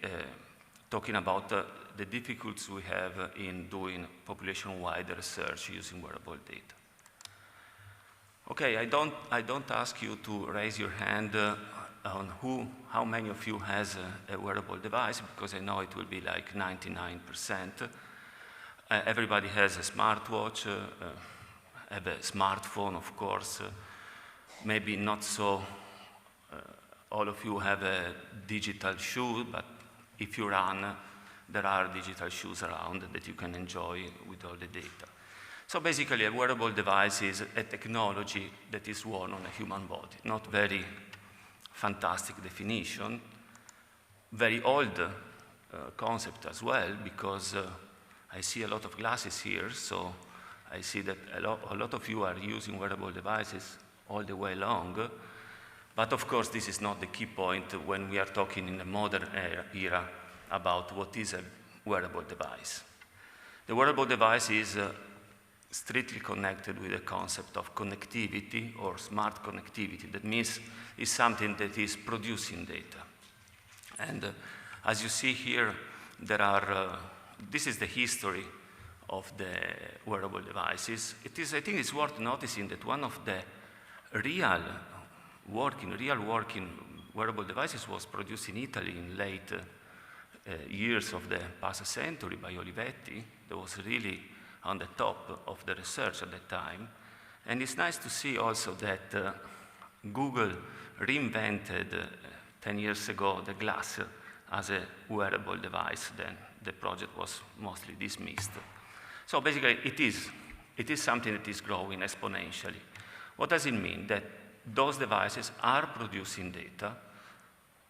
talking about the difficulties we have in doing population-wide research using wearable data. Okay, I don't ask you to raise your hand on how many of you has a wearable device, because I know it will be like 99%. Everybody has a smartwatch, have a smartphone, of course. Maybe not so, all of you have a digital shoe, but if you run, there are digital shoes around that you can enjoy with all the data. So basically, a wearable device is a technology that is worn on a human body. Not very fantastic definition, very old concept as well, because I see a lot of glasses here, so I see that a lot of you are using wearable devices all the way long. But of course, this is not the key point when we are talking in the modern era about what is a wearable device. The wearable device is strictly connected with the concept of connectivity or smart connectivity. That means it's something that is producing data. And As you see here, there are, this is the history of the wearable devices. I think it's worth noticing that one of the real working wearable devices was produced in Italy in late years of the past century by Olivetti. That was really on the top of the research at that time. And it's nice to see also that Google reinvented 10 years ago the glass as a wearable device. Then the project was mostly dismissed. So basically, it is something that is growing exponentially. What does it mean? That those devices are producing data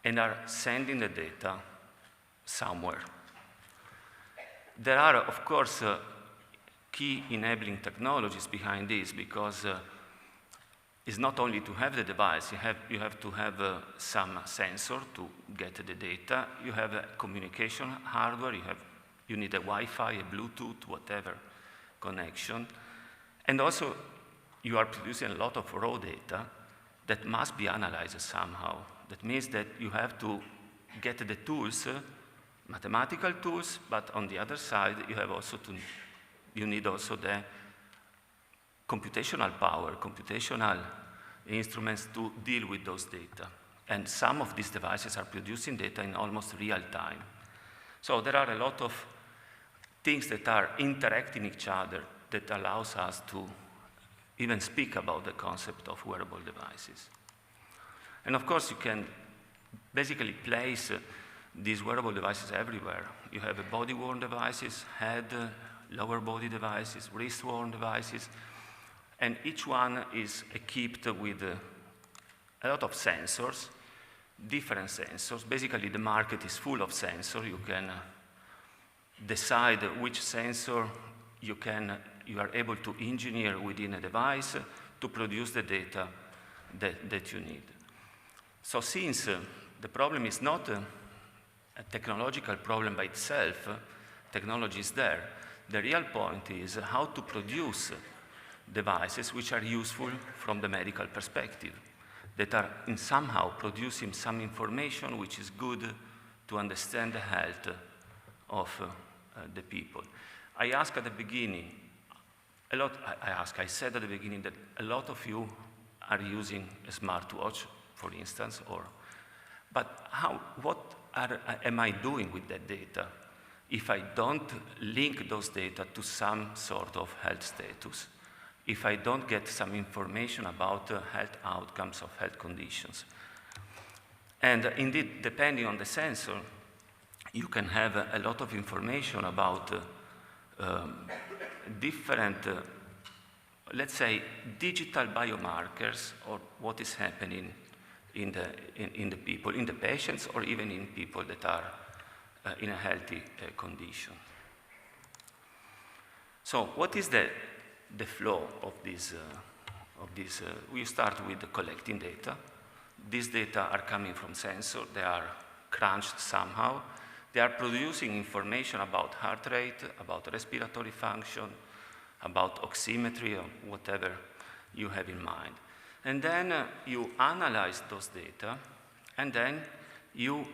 and are sending the data somewhere. There are, of course, key enabling technologies behind this, because it's not only to have the device, you have to have some sensor to get the data, you have a communication hardware, you need a Wi-Fi, a Bluetooth, whatever connection, and also you are producing a lot of raw data that must be analyzed somehow. That means that you have to get the tools, mathematical tools, but on the other side, you need also the computational power, computational instruments to deal with those data. And some of these devices are producing data in almost real time. So there are a lot of things that are interacting each other that allows us to even speak about the concept of wearable devices. And of course, you can basically place these wearable devices everywhere. You have body-worn devices, head, lower body devices, wrist-worn devices, and each one is equipped with a lot of sensors, different sensors. Basically, the market is full of sensors. You can decide which sensor you are able to engineer within a device to produce the data that you need. So since the problem is not a technological problem by itself, technology is there. The real point is how to produce devices which are useful from the medical perspective, that are somehow producing some information which is good to understand the health of the people. I said at the beginning that a lot of you are using a smartwatch, for instance, but what am I doing with that data if I don't link those data to some sort of health status, if I don't get some information about health outcomes of health conditions? And indeed, depending on the sensor, you can have a lot of information about different, let's say, digital biomarkers, or what is happening in the people, in the patients, or even in people that are in a healthy condition. So what is the flow of this? We start with collecting data. These data are coming from sensors. They are crunched somehow. They are producing information about heart rate, about respiratory function, about oximetry, or whatever you have in mind. And then you analyze those data, and then you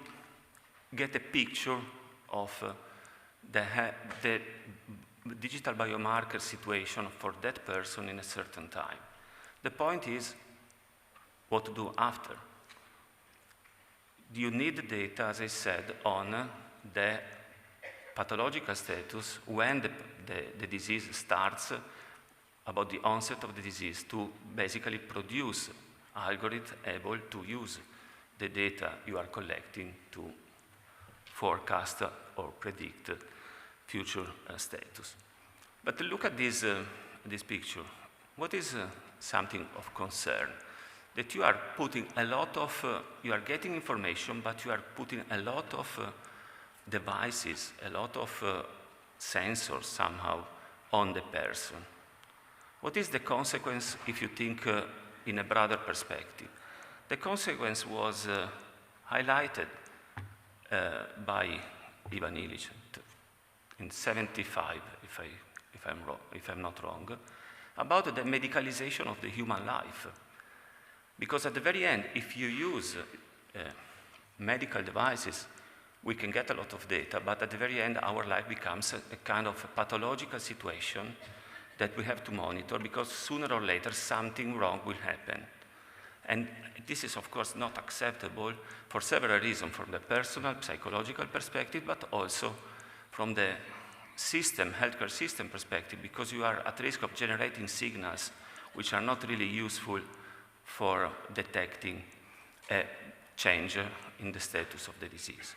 get a picture of the digital biomarker situation for that person in a certain time. The point is what to do after. You need the data, as I said, on the pathological status when the disease starts, about the onset of the disease, to basically produce algorithms able to use the data you are collecting to forecast or predict future status. But look at this picture. What is something of concern? That you are putting a lot of, you are getting information, but you are putting a lot of devices, a lot of sensors somehow on the person. What is the consequence if you think in a broader perspective? The consequence was highlighted by Ivan Illich in 75, if I'm not wrong, about the medicalization of the human life. Because at the very end, if you use medical devices we can get a lot of data, but at the very end, our life becomes a kind of a pathological situation that we have to monitor, because sooner or later something wrong will happen. And this is, of course, not acceptable for several reasons, from the personal, psychological perspective, but also from the system, healthcare system perspective, because you are at risk of generating signals which are not really useful for detecting a change in the status of the disease.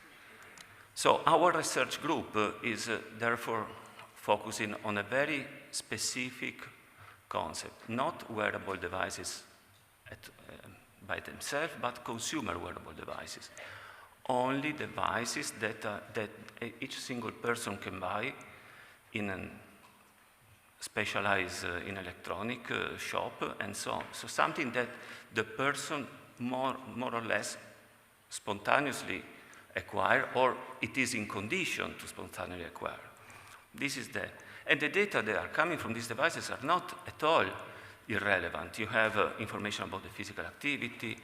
So our research group is therefore focusing on a very specific concept, not wearable devices by themselves, but consumer wearable devices. Only devices that each single person can buy in a specialized in electronic shop and so on. So something that the person more or less spontaneously acquire, or it is in condition to spontaneously acquire. This is and the data that are coming from these devices are not at all irrelevant. You have information about the physical activity,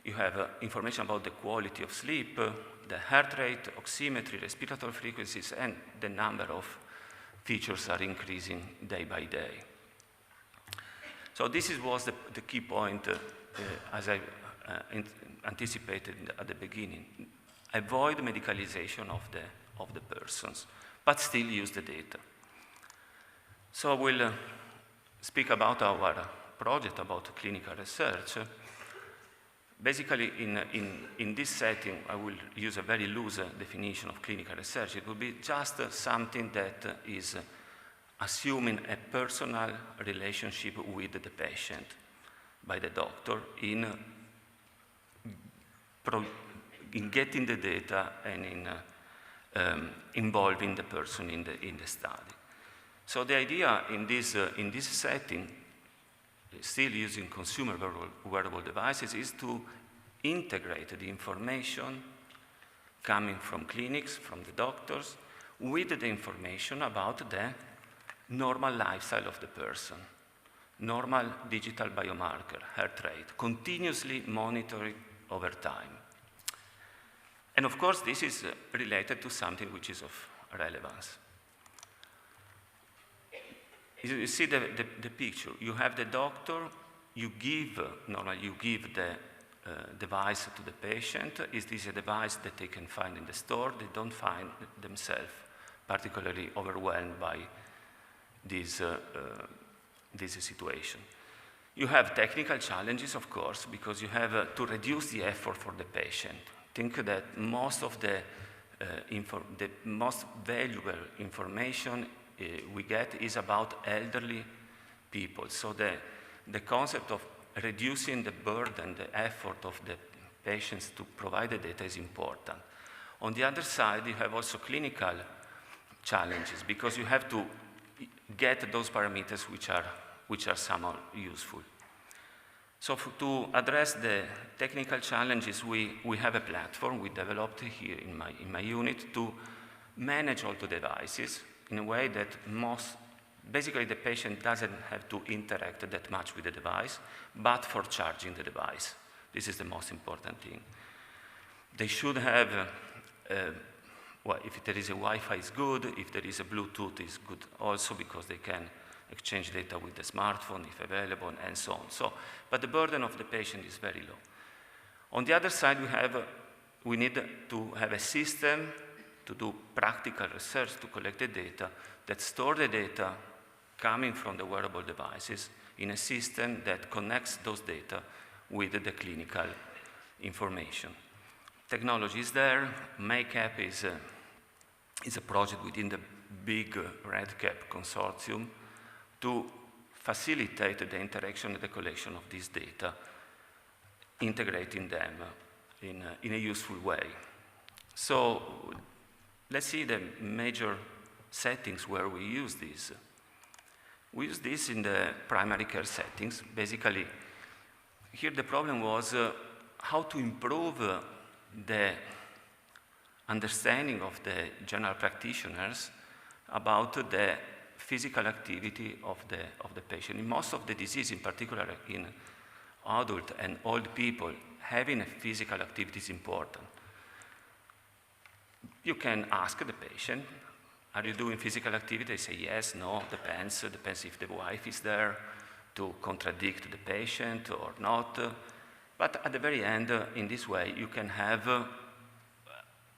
you have information about the quality of sleep, the heart rate, oximetry, respiratory frequencies, and the number of features are increasing day by day. So this was the key point, as I anticipated at the beginning. Avoid medicalization of the persons, but still use the data. So we'll speak about our project, about clinical research. Basically, in this setting, I will use a very loose definition of clinical research. It will be just something that is assuming a personal relationship with the patient by the doctor in getting the data and in involving the person in the study. So the idea in this setting, still using consumer wearable devices, is to integrate the information coming from clinics, from the doctors, with the information about the normal lifestyle of the person, normal digital biomarker, heart rate, continuously monitored over time. And of course, this is related to something which is of relevance. You see the picture. You have the doctor, normally you give the device to the patient. Is this a device that they can find in the store? They don't find themselves particularly overwhelmed by this situation. You have technical challenges, of course, because you have to reduce the effort for the patient. Think that most of the most valuable information we get is about elderly people. So the concept of reducing the burden, the effort of the patients to provide the data is important. On the other side, you have also clinical challenges, because you have to get those parameters which are somehow useful. So to address the technical challenges, we have a platform we developed here in my unit to manage all the devices in a way that basically the patient doesn't have to interact that much with the device, but for charging the device. This is the most important thing. They should have, well, if there is a Wi-Fi, it's good. If there is a Bluetooth, it's good also, because they can exchange data with the smartphone if available, and so on. But the burden of the patient is very low. On the other side, we need to have a system to do practical research, to collect the data, that store the data coming from the wearable devices in a system that connects those data with the clinical information. Technology is there. MakeApp is a project within the big RedCap consortium to facilitate the interaction and the collection of this data, integrating them in a useful way. So let's see the major settings where we use this. We use this in the primary care settings. Basically, here the problem was how to improve the understanding of the general practitioners about the physical activity of the patient. In most of the disease, in particular in adult and old people, having a physical activity is important. You can ask the patient, are you doing physical activity? They say yes, no, depends. Depends if the wife is there to contradict the patient or not. But at the very end, in this way, you can have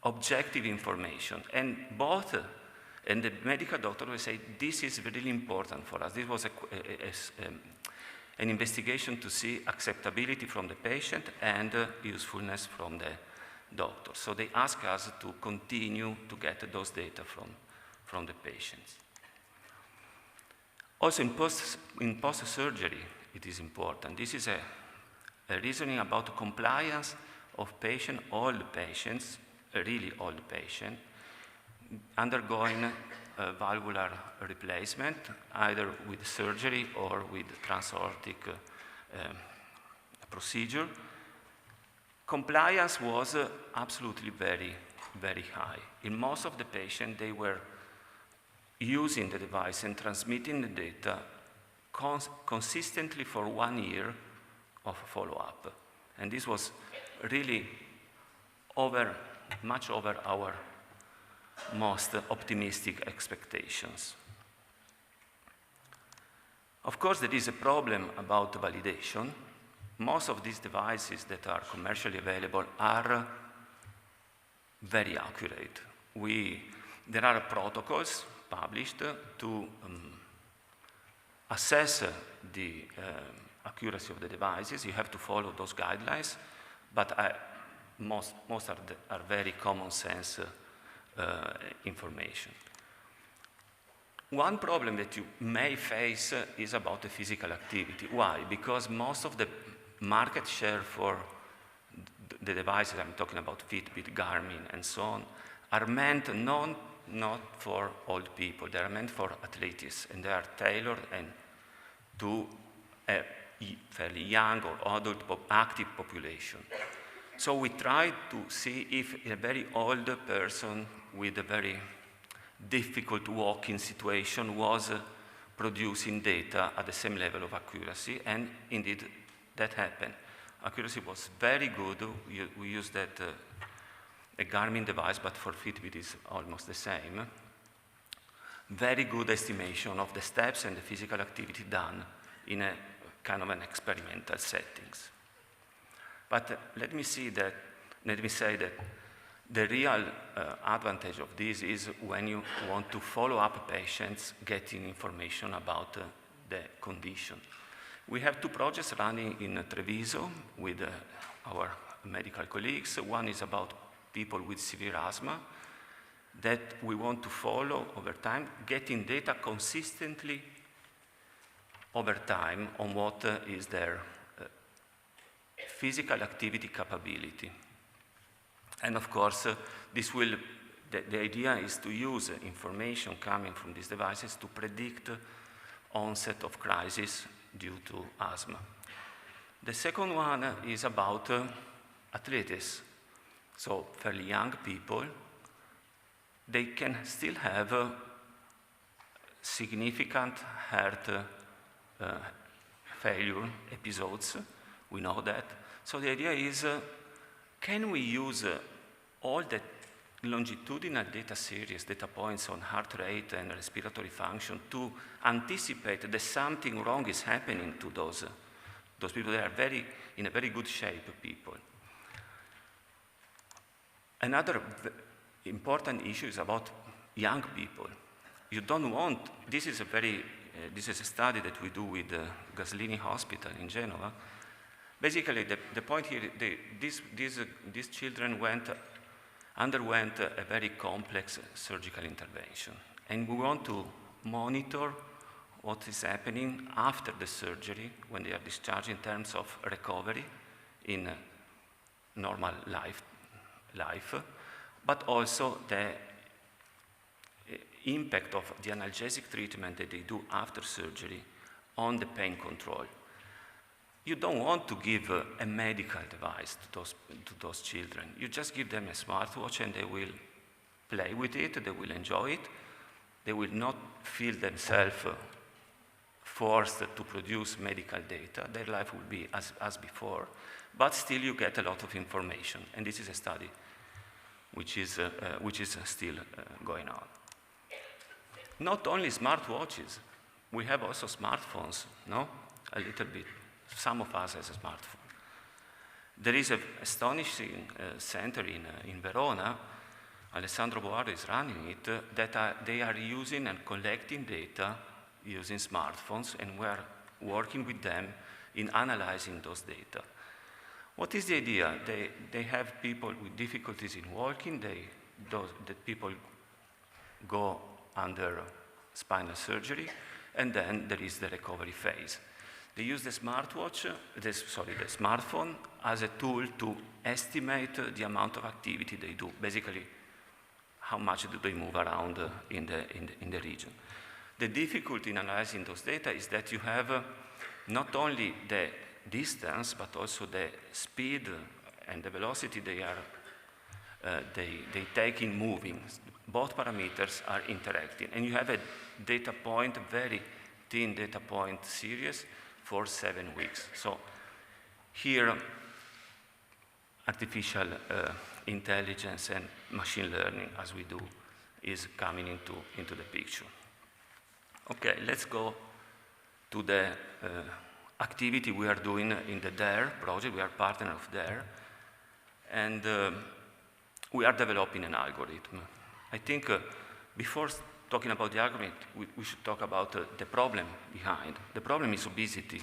objective information. And both, and the medical doctor will say, this is really important for us. This was an investigation to see acceptability from the patient and usefulness from the doctor. So they ask us to continue to get those data from the patients. Also in post-surgery, it is important. This is a reasoning about compliance of patient, all the patients, really all the patients, undergoing valvular replacement, either with surgery or with transaortic procedure. Compliance was absolutely very, very high. In most of the patients, they were using the device and transmitting the data consistently for 1 year of follow-up. And this was really much over our most optimistic expectations. Of course, there is a problem about validation. Most of these devices that are commercially available are very accurate. There are protocols published to assess the accuracy of the devices. You have to follow those guidelines, but most are very common sense information. One problem that you may face is about the physical activity. Why? Because most of the market share for the devices, I'm talking about Fitbit, Garmin, and so on, are meant not for old people. They are meant for athletes, and they are tailored to a fairly young or adult active population. So we tried to see if a very old person with a very difficult walking situation was producing data at the same level of accuracy, and indeed that happened. Accuracy was very good. We used a Garmin device, but for Fitbit is almost the same. Very good estimation of the steps and the physical activity done in a kind of an experimental settings. But let me say that the real advantage of this is when you want to follow up patients getting information about the condition. We have 2 projects running in Treviso with our medical colleagues. One is about people with severe asthma that we want to follow over time, getting data consistently over time on what is their physical activity capability. And of course, the idea is to use information coming from these devices to predict onset of crisis due to asthma. The second one is about athletes, so fairly young people. They can still have significant heart failure episodes. We know that. So the idea is, can we use all the longitudinal data series, data points on heart rate and respiratory function to anticipate that something wrong is happening to those people that are in a very good shape people. Another important issue is about young people. You don't want, this is a study that we do with the Gaslini Hospital in Genova. Basically, the point here, these children underwent a very complex surgical intervention. And we want to monitor what is happening after the surgery when they are discharged in terms of recovery in normal life, but also the impact of the analgesic treatment that they do after surgery on the pain control. You don't want to give a medical device to those children. You just give them a smartwatch and they will play with it, they will enjoy it. They will not feel themselves forced to produce medical data. Their life will be as before, but still you get a lot of information. And this is a study which is still going on. Not only smartwatches, we have also smartphones, no? A little bit. Some of us has a smartphone. There is an astonishing center in Verona, Alessandro Boardo is running it, that they are using and collecting data using smartphones, and we are working with them in analyzing those data. What is the idea? They have people with difficulties in walking, the people go under spinal surgery, and then there is the recovery phase. They use the smartwatch, the smartphone as a tool to estimate the amount of activity they do, basically how much do they move around in the region. The difficulty in analyzing those data is that you have not only the distance, but also the speed and the velocity they take in moving. Both parameters are interacting, and you have a data point, very thin data point series for 7 weeks. So here, artificial intelligence and machine learning, as we do, is coming into the picture. Okay, let's go to the activity we are doing in the DARE project. We are partner of DARE, and we are developing an algorithm. I think before talking about the algorithm, we should talk about the problem behind. The problem is obesity.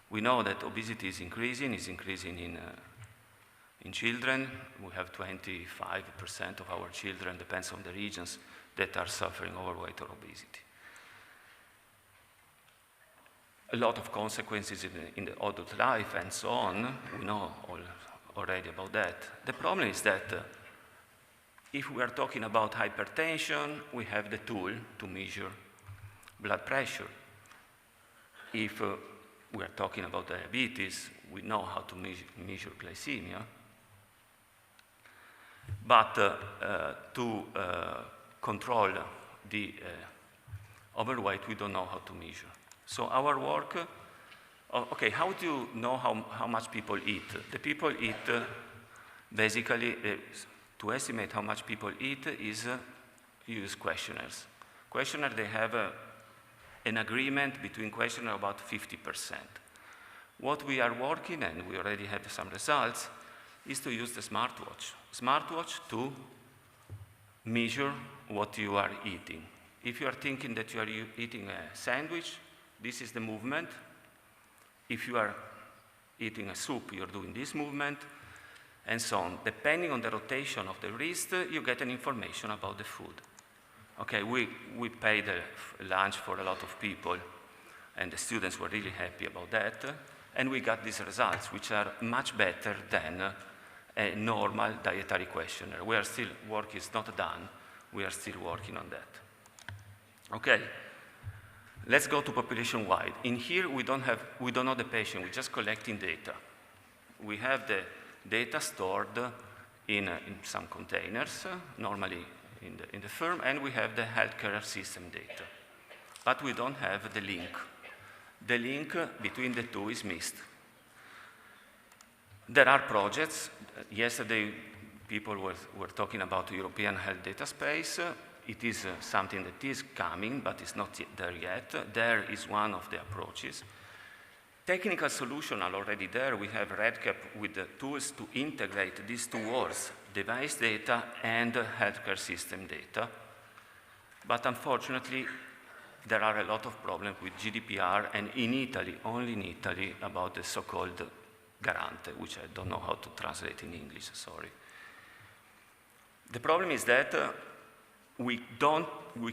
We know that obesity is increasing in children. We have 25% of our children, depends on the regions, that are suffering overweight or obesity. A lot of consequences in the adult life and so on. We know already about that. The problem is that if we are talking about hypertension, we have the tool to measure blood pressure. If we are talking about diabetes, we know how to measure glycemia. But to control the overweight, we don't know how to measure. So our work, okay, how do you know how much people eat? The people eat, basically, to estimate how much people eat is use questionnaires. Questionnaire, they have an agreement between questionnaire about 50%. What we are working, and we already have some results, is to use the smartwatch. Smartwatch to measure what you are eating. If you are thinking that you are eating a sandwich, this is the movement. If you are eating a soup, you're doing this movement, and so on. Depending on the rotation of the wrist, you get an information about the food. Okay, we paid lunch for a lot of people, and the students were really happy about that, and we got these results, which are much better than a normal dietary questionnaire. Work is not done, we are still working on that. Okay. Let's go to population-wide. In here, we don't know the patient, we're just collecting data. We have the data stored in some containers, normally in the firm, and we have the healthcare system data. But we don't have the link. The link between the two is missed. There are projects. Yesterday, people were talking about the European Health Data Space. It is something that is coming, but it's not there yet. There is one of the approaches. Technical solutions are already there. We have REDCap with the tools to integrate these two worlds, device data and healthcare system data. But unfortunately, there are a lot of problems with GDPR, and in Italy, only in Italy, about the so-called garante, which I don't know how to translate in English, sorry. The problem is that we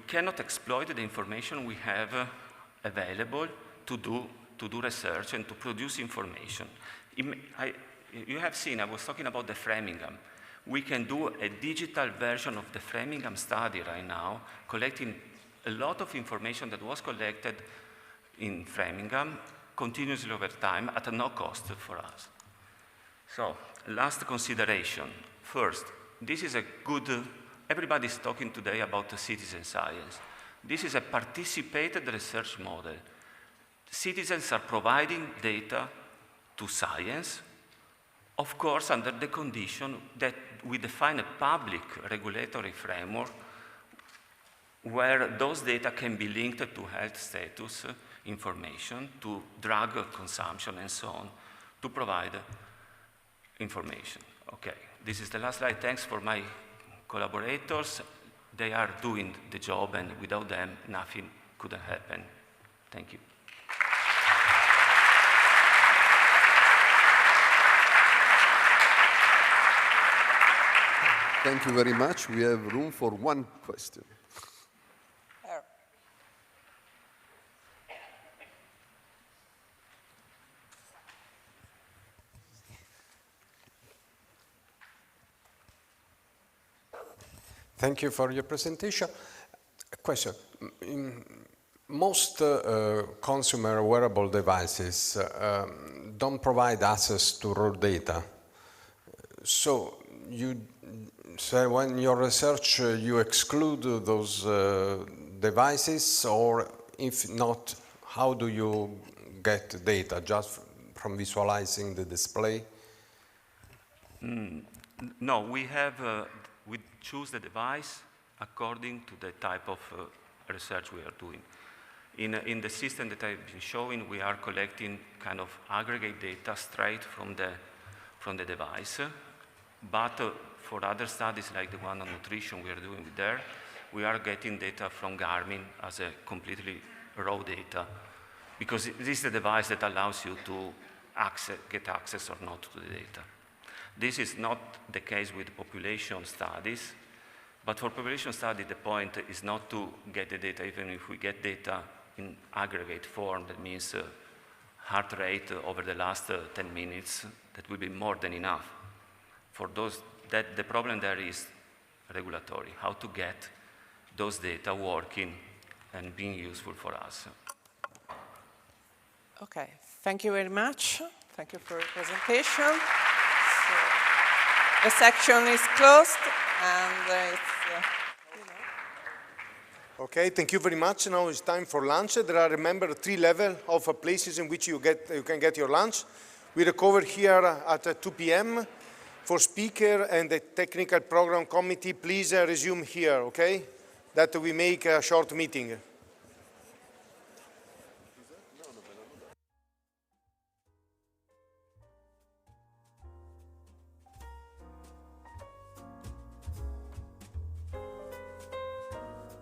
cannot exploit the information we have available to do research and to produce information. You have seen, I was talking about the Framingham. We can do a digital version of the Framingham study right now, collecting a lot of information that was collected in Framingham continuously over time at no cost for us. So, last consideration. First, this is a good, everybody's talking today about the citizen science. This is a participated research model. Citizens are providing data to science Of course, under the condition that we define a public regulatory framework where those data can be linked to health status information, to drug consumption, and so on, to provide information. Okay, this is the last slide. Thanks for my collaborators. They are doing the job, and without them, nothing could have happened. Thank you. Thank you very much. We have room for one question. Thank you for your presentation. A question. Most consumer wearable devices don't provide access to raw data. So when your research, you exclude those devices, or if not, how do you get data? Just from visualizing the display? No, we choose the device according to the type of research we are doing. In the system that I've been showing, we are collecting kind of aggregate data straight from the device. But for other studies, like the one on nutrition we are doing there, we are getting data from Garmin as a completely raw data, because this is the device that allows you to get access or not to the data. This is not the case with population studies, but for population study, the point is not to get the data. Even if we get data in aggregate form, that means heart rate over the last 10 minutes, that will be more than enough. For those, the problem there is regulatory, how to get those data working and being useful for us. Okay, thank you very much. Thank you for your presentation. So, the section is closed, and Okay, thank you very much. Now it's time for lunch. There are, remember, 3 levels of places in which you can get your lunch. We recover here at 2 p.m. For speaker and the technical program committee, please resume here, okay? That we make a short meeting.